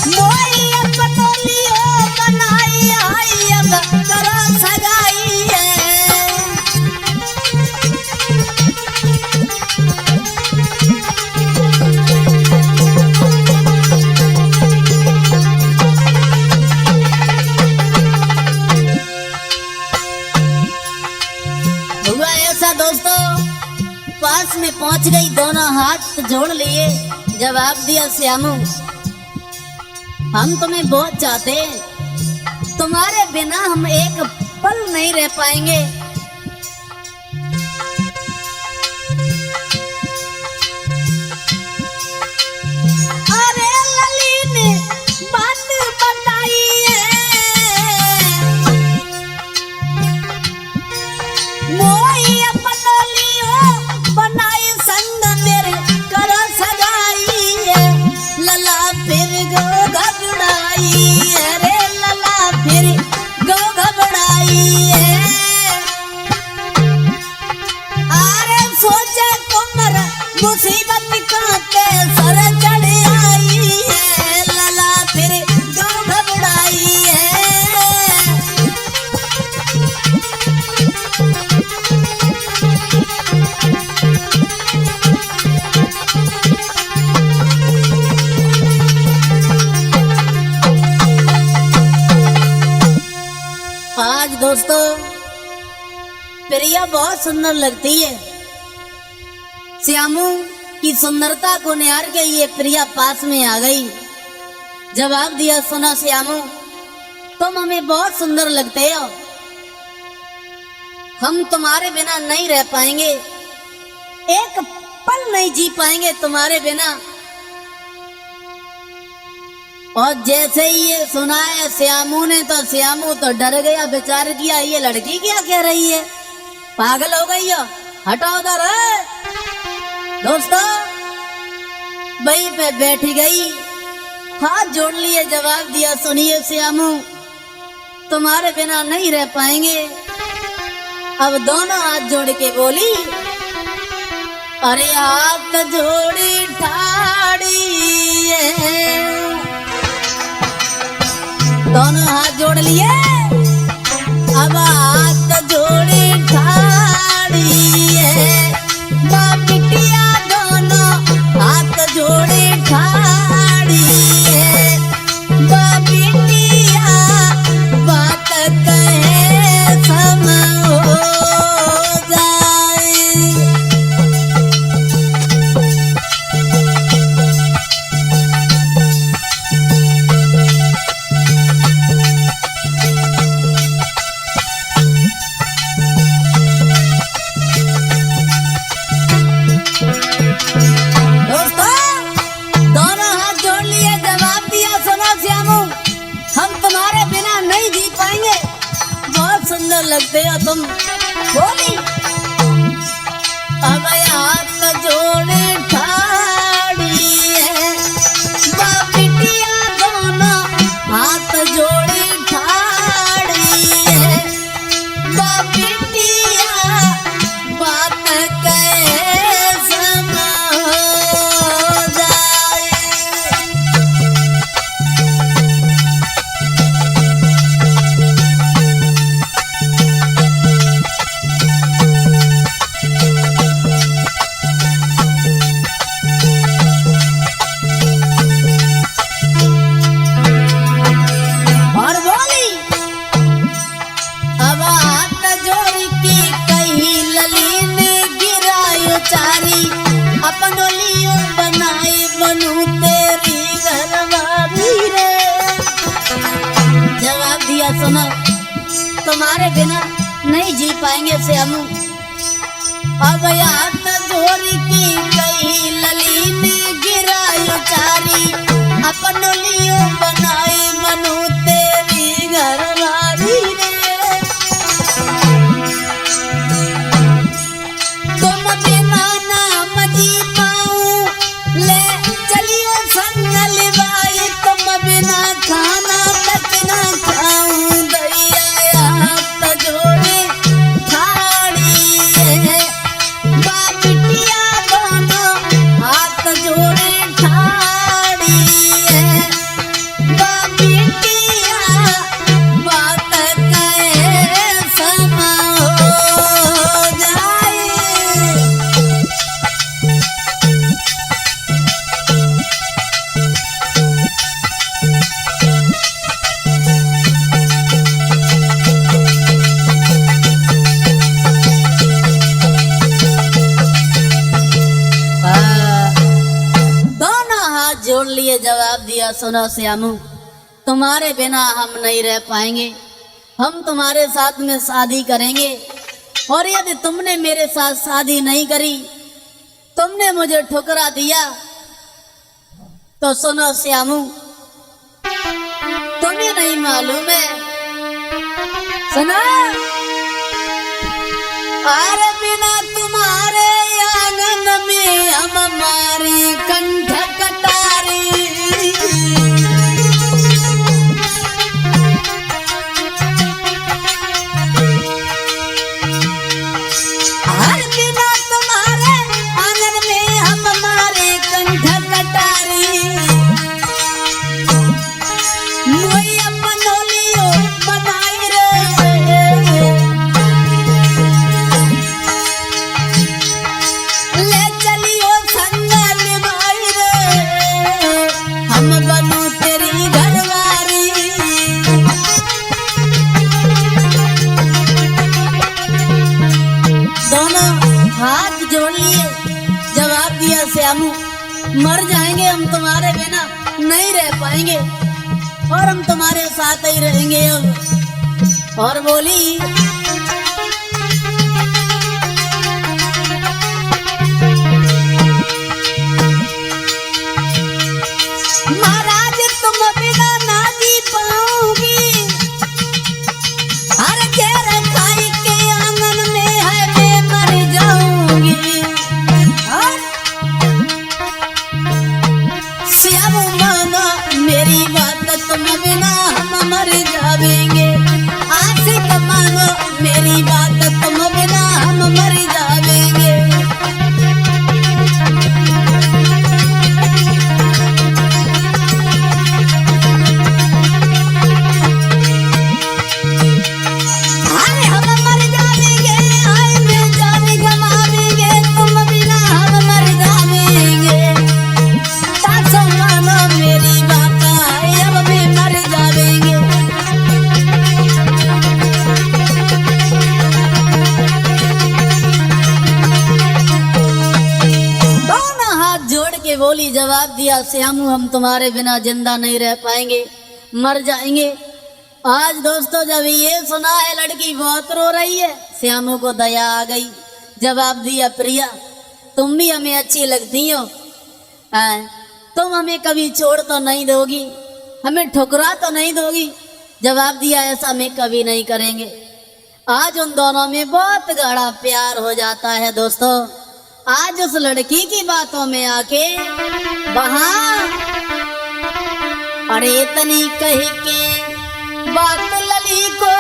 मोर अपनोली हो बनाई आई अब करो सगाई है। पास में पहुंच गई, दोनों हाथ जोड़ लिए, जवाब दिया श्यामू हम तुम्हें बहुत चाहते हैं, तुम्हारे बिना हम एक पल नहीं रह पाएंगे। अरे लली ने बात बताई है, मोई अपनोली हो बनाई संग मेरे करो सगाई है। लला फिर गो घबराई है रे, लला फिर गो घबराई है। अरे सोचे तुमर मुसीबत कांटे सर चढ़ आई है, लला फिर गो घबराई है। आज दोस्तों प्रिया बहुत सुंदर लगती है। श्यामू की सुंदरता को निहार के ये प्रिया पास में आ गई, जवाब दिया सुनो श्यामू तुम हमें बहुत सुंदर लगते हो, हम तुम्हारे बिना नहीं रह पाएंगे। एक पल नहीं जी पाएंगे तुम्हारे बिना। और जैसे ही ये सुना है श्यामू ने, तो श्यामू तो डर गया, बेचारे किया ये लड़की क्या कह रही है, पागल हो गई हो, हटाओ उधर। दोस्तों वहीं पे बैठ गई, हाथ जोड़ लिए, जवाब दिया, सुनिए श्यामू तुम्हारे बिना नहीं रह पाएंगे। अब दोनों हाथ जोड़ के बोली, अरे हाथ जोड़ी ठाड़ी, दोनों हाथ जोड़ लिए, अब हाथ जोड़ी ठाड़ी, बिटिया दोनों हाथ जोड़ी ठाड़ी, बिटिया बात कहे सम हो जाए। सुंदर लगते हो तुम, बोली अब हाथ जोड़े ठाड़ी है, बिटिया दोनों हाथ जोड़े ठाड़ी है, बिटिया बात कहे सम हो जाए। सुनो तुम्हारे बिना नहीं जी पाएंगे श्यामू। अब हाथ जोड़ी की कही ललीन गिरायो चारी, अपन लियो बनाए मनु तेरी घरवाली रे। तुम बिना नाम जी पाऊं ले चलियो संग लिवाए, तुम बिना खाना तक ना खाऊं दैया हाथ जोड़े ठाड़ी है, बिटिया दोनों हाथ जोड़े ठाड़ी है, बिटिया बात कहे सम हो जाए। जोड़ लिए, जवाब दिया, सुनो श्यामू तुम्हारे बिना हम नहीं रह पाएंगे, हम तुम्हारे साथ में शादी करेंगे, और यदि तुमने मेरे साथ शादी नहीं करी, तुमने मुझे ठुकरा दिया, तो सुनो श्यामू तुम्हें नहीं मालूम है, सुनो अरे बिना तुम्हारे आंगन में हम हमारी कंठ कटारी, हर बिना तुम्हारे आंगन में हम हमारे कंठ कटारी, मोई मनोलियो बनाई रे, ले चलियो संग निभाई रे, हम बनो तेरी घरवारी। दोनों हाथ जोड़ लिए, जवाब दिया श्यामू मर जाएंगे हम तुम्हारे बिना नहीं रह पाएंगे, और हम तुम्हारे साथ ही रहेंगे अब। और बोली जवाब दिया, श्यामू हम तुम्हारे बिना जिंदा नहीं रह पाएंगे, मर जाएंगे। आज दोस्तों जब ये सुना है लड़की बहुत रो रही है, श्यामू को दया आ गई। जवाब दिया, प्रिया तुम भी हमें अच्छी लगती हो, तुम हमें कभी छोड़ तो नहीं दोगी, हमें ठुकरा तो नहीं दोगी। जवाब दिया, ऐसा मैं कभी नहीं करेंगे। आज उन दोनों में बहुत गाढ़ा प्यार हो जाता है दोस्तों। आज उस लड़की की बातों में आके वहां अरे इतनी कही के बात लली को,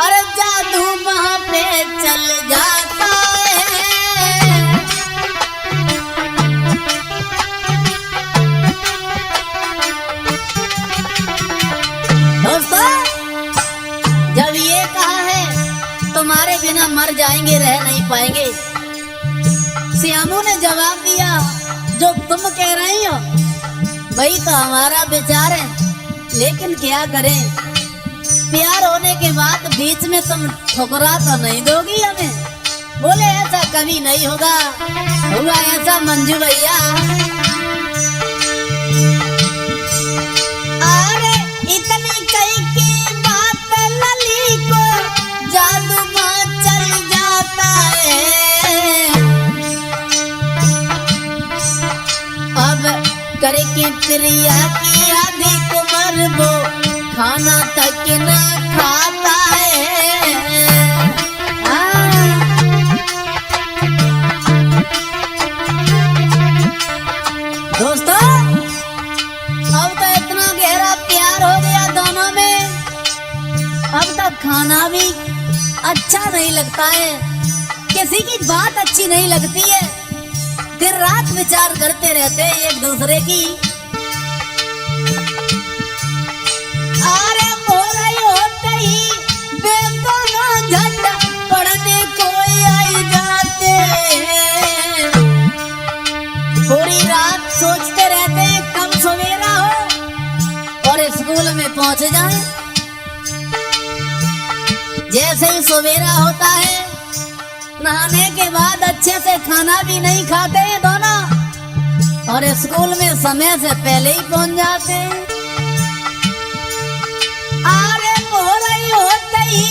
अरे जादू वहां पे चल जाता है। दोस्तों जब ये कहा है तुम्हारे बिना मर जाएंगे, रह नहीं पाएंगे, श्यामू ने जवाब दिया, जो तुम कह रही हो वही तो हमारा विचार है, लेकिन क्या करें, प्यार होने के बाद बीच में तुम ठुकरा तो नहीं दोगी हमें। बोले ऐसा कभी नहीं होगा, हुआ ऐसा मंजू भैया। अरे इतनी कही की बात लली को, जादू में चल जाता है। अब करे के प्रिया की आधी उम्र वो खाना तक न खाता है। दोस्तों अब तो इतना गहरा प्यार हो गया दोनों में, अब तक खाना भी अच्छा नहीं लगता है, किसी की बात अच्छी नहीं लगती है, दिन रात विचार करते रहते हैं एक दूसरे की। अरे मोरई होते ही बेदोना झट पढ़ने को आई जाते, पूरी रात सोचते रहते हैं कब सवेरा हो और स्कूल में पहुंच जाए। जैसे ही सवेरा होता है, नहाने के बाद अच्छे से खाना भी नहीं खाते हैं दोनों, और स्कूल में समय से पहले ही पहुंच जाते हैं। अरे मोरई होते ही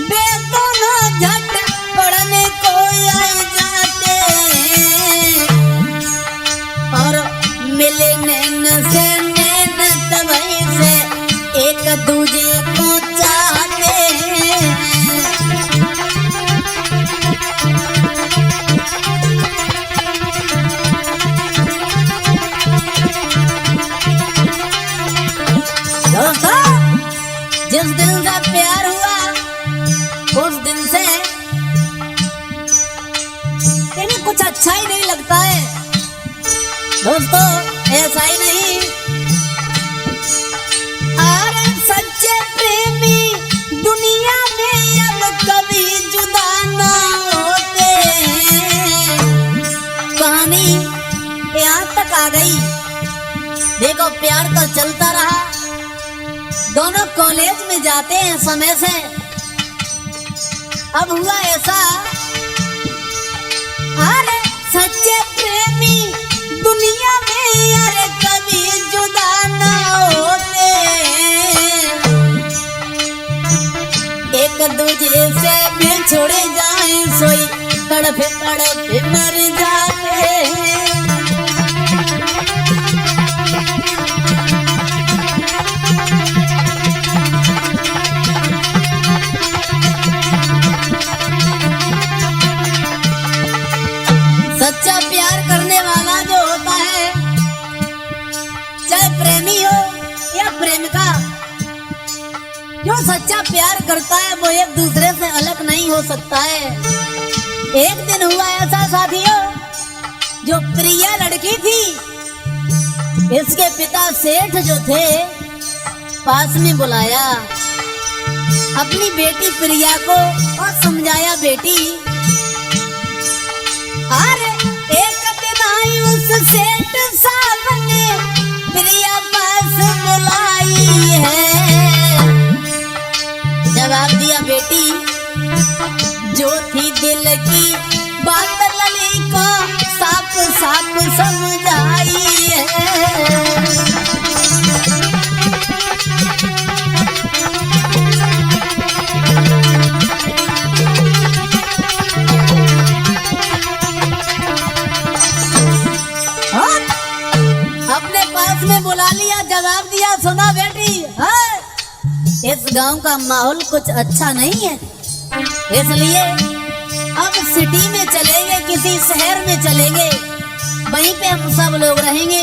बेदोना झट पढ़ने को आई जाते, और मिले नैन से नैन तवई से एक दूजे को चाहते हैं। जिस दिन से प्यार हुआ उस दिन से इन्हें कुछ अच्छा ही नहीं लगता है। दोस्तों ऐसा ही नहीं, अरे सच्चे प्रेमी दुनिया में अब कभी जुदा ना होते। कहानी यहाँ तक आ गई। देखो प्यार तो चलता रहा, दोनों कॉलेज में जाते हैं समय से। अब हुआ ऐसा, अरे सच्चे प्रेमी दुनिया में अरे कभी जुदा ना होते, एक दूजे से बिछुड़ जाए सोई तड़प तड़प मर जाते हैं। सच्चा प्यार करने वाला जो होता है, चाहे प्रेमी हो या प्रेमिका, जो सच्चा प्यार करता है वो एक दूसरे से अलग नहीं हो सकता है। एक दिन हुआ ऐसा साथियों, जो प्रिया लड़की थी, इसके पिता सेठ जो थे पास में बुलाया अपनी बेटी प्रिया को और समझाया, बेटी अरे एक दिन आई उस सेठ साहब ने प्रिया पास बुलाई है। जवाब दिया, बेटी जो थी दिल की बात लली को साफ साफ समझाइए। अपने पास में बुला लिया, जवाब दिया, सुना बेटी, इस गांव का माहौल कुछ अच्छा नहीं है, इसलिए अब सिटी में चलेंगे, किसी शहर में चलेंगे, वहीं पे हम सब लोग रहेंगे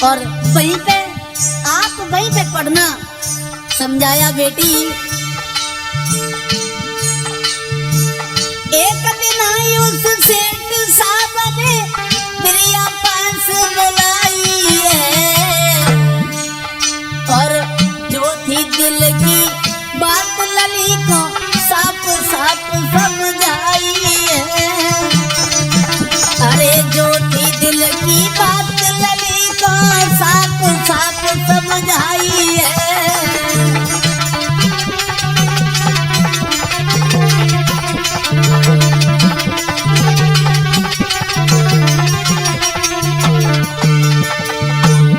और वहीं पे आप वहीं पे पढ़ना। समझाया बेटी। एक दिन आई उस सेठ साहब ने प्रिया पास बुलाई है और जो थी दिल की बात लली को साफ साफ समझाई है। अरे जो थी दिल की बात लली को साफ साफ समझाई है।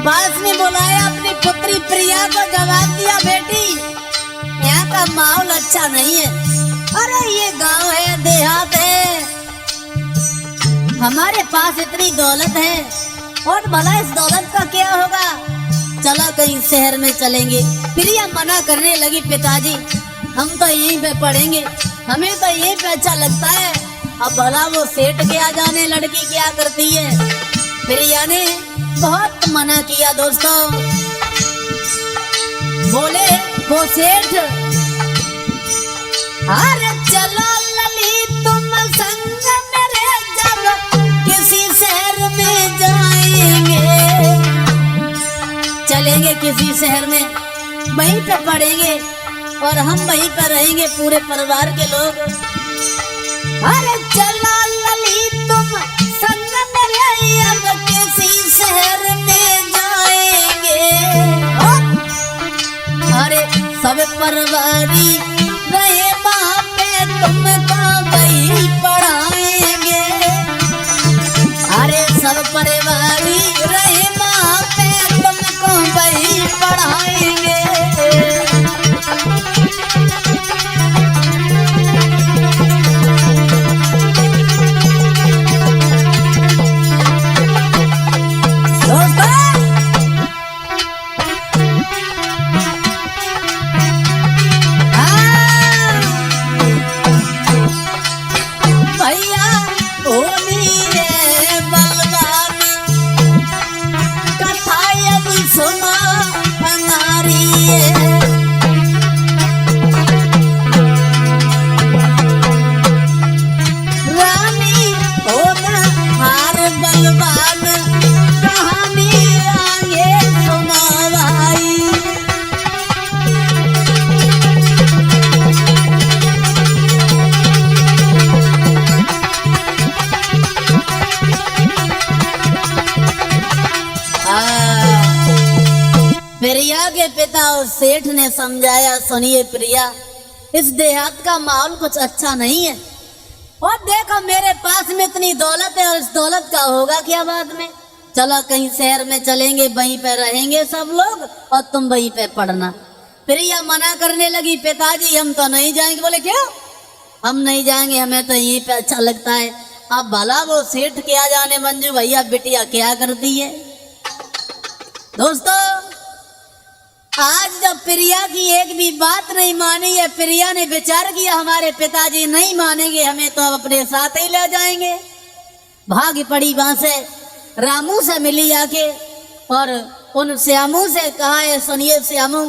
पास में बुलाया अपनी पुत्री प्रिया को, जवाब दिया बेटी यहाँ का माहौल अच्छा नहीं है। अरे ये गांव है, देहात है, हमारे पास इतनी दौलत है और भला इस दौलत का क्या होगा, चलो कहीं शहर में चलेंगे। प्रिया मना करने लगी, पिताजी हम तो यहीं पे पढ़ेंगे, हमें तो यहीं पे अच्छा लगता है। अब भला वो सेठ क्या जाने लड़की क्या करती है। प्रिया ने बहुत मना किया दोस्तों। बोले वो सेठ, अरे चलो लली तुम संग मेरे, जब किसी शहर में जाएंगे, चलेंगे किसी शहर में, वहीं पे पढ़ेंगे और हम वहीं पर रहेंगे पूरे परिवार के लोग। अरे चलो लली तुम संग मेरे, अब किसी शहर में जाएंगे, अरे सब परिवारी रहे वहाँ पे तुमको वही पढ़ाएंगे। अरे सब परिवारी रहे वहाँ पे तुमको वही पढ़ाएंगे। प्रिया के पिता और सेठ ने समझाया, सुनिए प्रिया, इस देहात का माहौल कुछ अच्छा नहीं है और देखो मेरे पास में इतनी दौलत है और इस दौलत का होगा क्या बाद में, चलो कहीं शहर में चलेंगे, वहीं पे रहेंगे सब लोग और तुम वहीं पे पढ़ना। प्रिया मना करने लगी, पिताजी हम तो नहीं जाएंगे। बोले क्यों? हम नहीं जाएंगे, हमें तो यहीं पे अच्छा लगता है। अब भला वो सेठ क्या जाने मंजू भैया बिटिया क्या करती है। दोस्तों आज जब प्रिया की एक भी बात नहीं मानी है, प्रिया ने विचार किया हमारे पिताजी नहीं मानेंगे, हमें तो अपने साथ ही ले जाएंगे। भाग पड़ी वहां से, रामू से मिली आके और उन श्यामू से कहा है, सुनिए श्यामू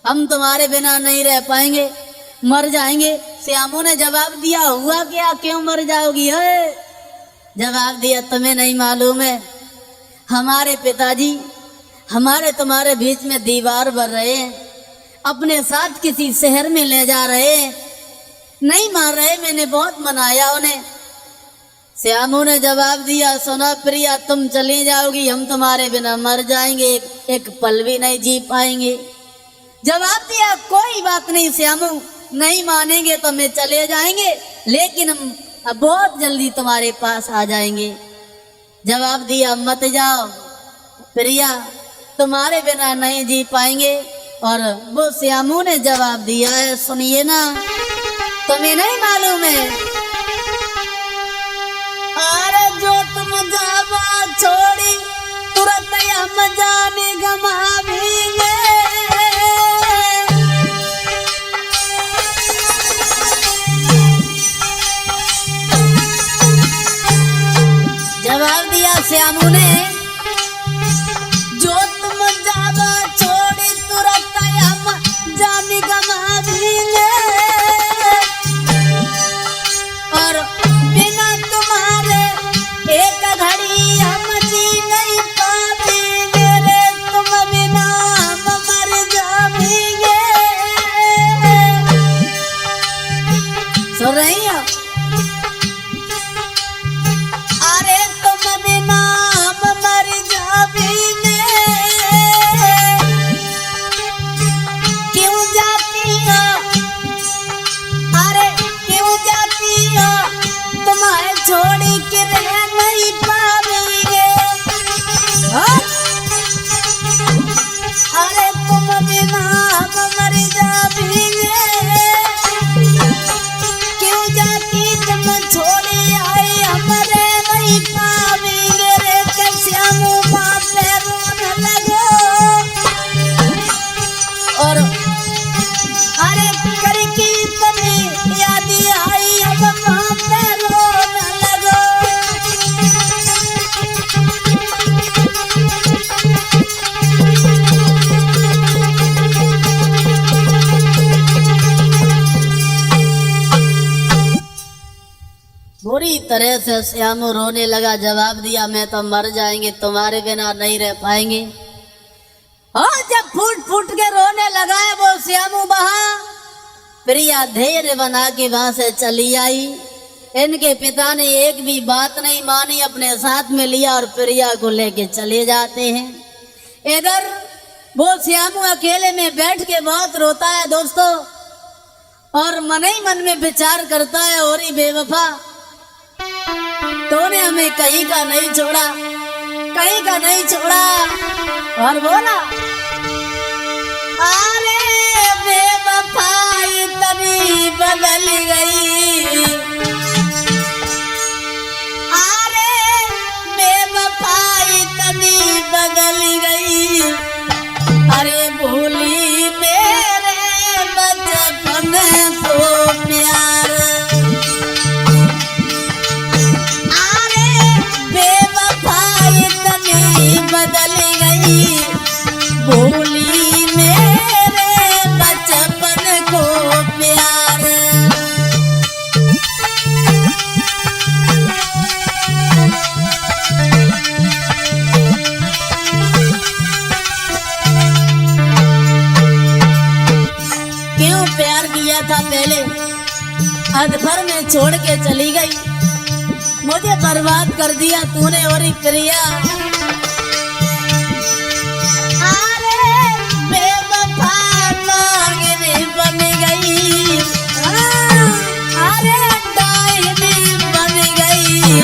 हम तुम्हारे बिना नहीं रह पाएंगे, मर जाएंगे। श्यामू ने जवाब दिया, हुआ क्या, क्यों मर जाओगी है? जवाब दिया, तुम्हें नहीं मालूम है, हमारे पिताजी हमारे तुम्हारे बीच में दीवार बन रहे हैं, अपने साथ किसी शहर में ले जा रहे हैं, नहीं मान रहे, मैंने बहुत मनाया उन्हें। श्यामू ने जवाब दिया, सुना प्रिया तुम चली जाओगी, हम तुम्हारे बिना मर जाएंगे, एक पल भी नहीं जी पाएंगे। जवाब दिया, कोई बात नहीं श्यामू, नहीं मानेंगे तो मैं चले जाएंगे, लेकिन हम अब बहुत जल्दी तुम्हारे पास आ जाएंगे। जवाब दिया, मत जाओ प्रिया, तुम्हारे बिना नहीं जी पाएंगे। और वो श्यामू ने जवाब दिया है, सुनिए ना, तुम्हें नहीं मालूम है, अरे जो तुम जावा छोड़ी तुरंत हम जाने गमावेंगे। जवाब दिया श्यामू ने, जो तुम जावा छोड़ी तुरंत हम जाने गमावेंगे, और बिना तुम्हारे एक घड़ी हम जी नहीं पाएंगे रे, तुम बिना हम मर जाएंगे। सुन रही हो? अरे तुम बिना हम मर जाएंगे, क्यों जाती हो, अरे क्यों जाती हो, तुम्हारे छोड़ी के रह नहीं पाएंगे। अरे तुम बिना हम मर जाएंगे, क्यों जाती तुम छोड़ी आई हमारे नहीं पाएंगे रे, श्यामू माँ पे रोने लगो। और अरे करके तनी याद आई अब माँ पे रोने लगो। बुरी तरह से श्यामू रोने लगा। जवाब दिया, मैं तो मर जाएंगे, तुम्हारे बिना नहीं रह पाएंगे। और जब फूट फूट के रोने लगा है वो श्यामू वहां, प्रिया धैर्य बना के वहां से चली आई। इनके पिता ने एक भी बात नहीं मानी, अपने साथ में लिया और प्रिया को लेके चले जाते हैं। इधर वो श्यामू अकेले में बैठ के बहुत रोता है दोस्तों, और मन ही मन में विचार करता है, और ही बेवफा तूने हमें कहीं का नहीं छोड़ा, कहीं का नहीं छोड़ा। और बोला, अरे बेवफाई तभी बदल गई, अरे बेवफाई तभी बदल गई, अरे भूली मेरे बचपन को प्यार, बदल गई, भूली मेरे बचपन को प्यार। क्यों प्यार किया था पहले, अधभर में छोड़ के चली गई, मुझे बर्बाद कर दिया तूने। और प्रिया बन गई, अरे डायनी बन गई,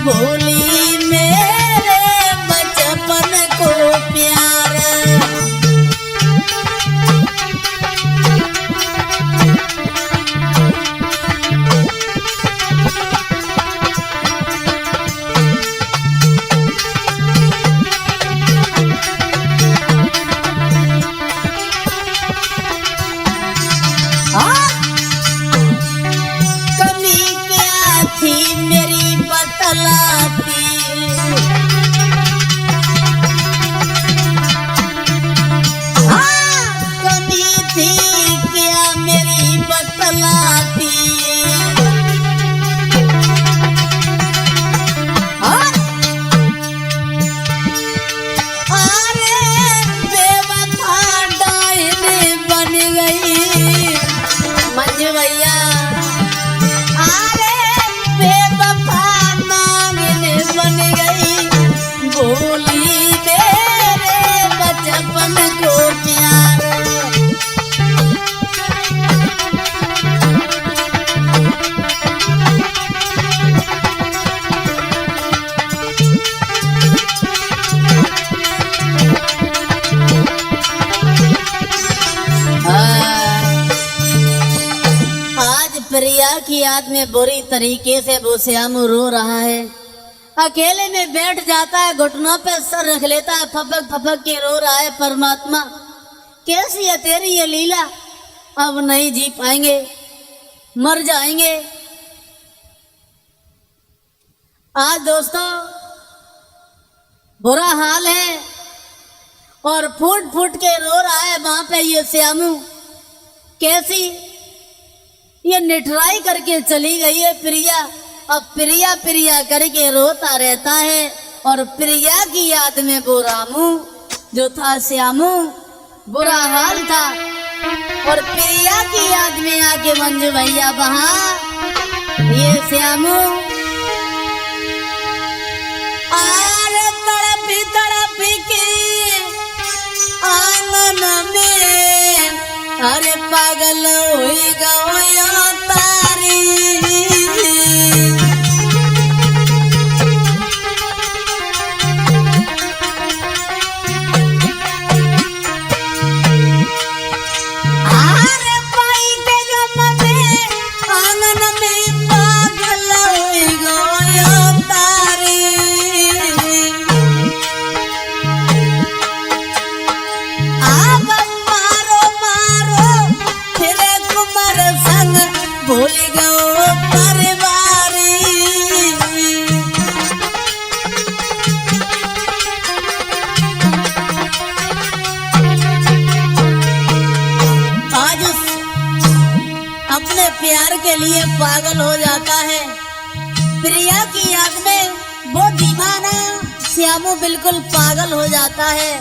भूली मेरे बचपन को प्यार। प्रिया की याद में बुरी तरीके से वो श्यामू रो रहा है। अकेले में बैठ जाता है, घुटनों पे सर रख लेता है, फपक फपक के रो रहा है। परमात्मा कैसी है तेरी ये लीला, अब नहीं जी पाएंगे, मर जाएंगे। आज दोस्तों बुरा हाल है और फूट फूट के रो रहा है वहां पे ये श्यामू। कैसी ये निठराई करके चली गई है प्रिया। अब प्रिया प्रिया करके रोता रहता है और प्रिया की याद में वो रामू जो था श्यामू, बुरा हाल था। और प्रिया की याद में आके मंजू भैया बहा ये श्यामू। अरे तड़पी तड़पी के आंगन में, अरे पागल हुई गया तारी। अपने प्यार के लिए पागल हो जाता है। प्रिया की याद में वो दीवाना श्यामू बिल्कुल पागल हो जाता है,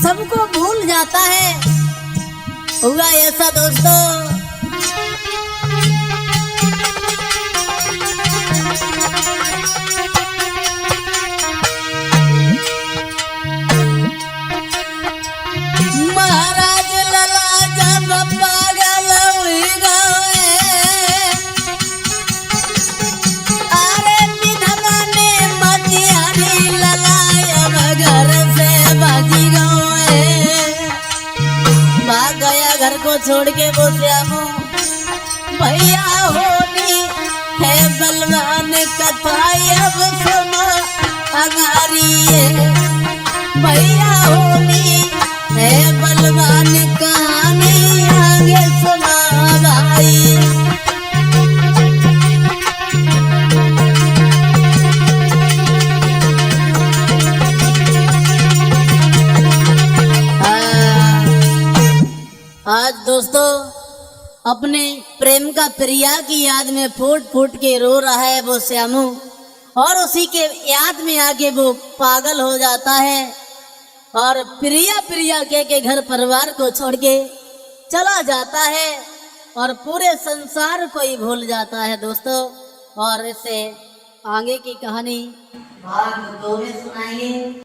सबको भूल जाता है। हुआ ऐसा दोस्तों, महाराज लला जब पागल हुई गए, अरे विधवा ने मतियारी ललाया घर से भागी गए। भाग गया घर को छोड़ के वो श्यामू। भैया होनी है बलवान कथा अब सुनो अगारी, भैया होनी है बलवान कहानी आगे सुना भाई। आज दोस्तों अपने प्रेम का प्रिया की याद में फूट फूट के रो रहा है वो श्यामू, और उसी के याद में आके वो पागल हो जाता है और प्रिया प्रिया के घर परिवार को छोड़ के चला जाता है और पूरे संसार को ही भूल जाता है दोस्तों। और इससे आगे की कहानी भाग 2 में सुनाएंगे।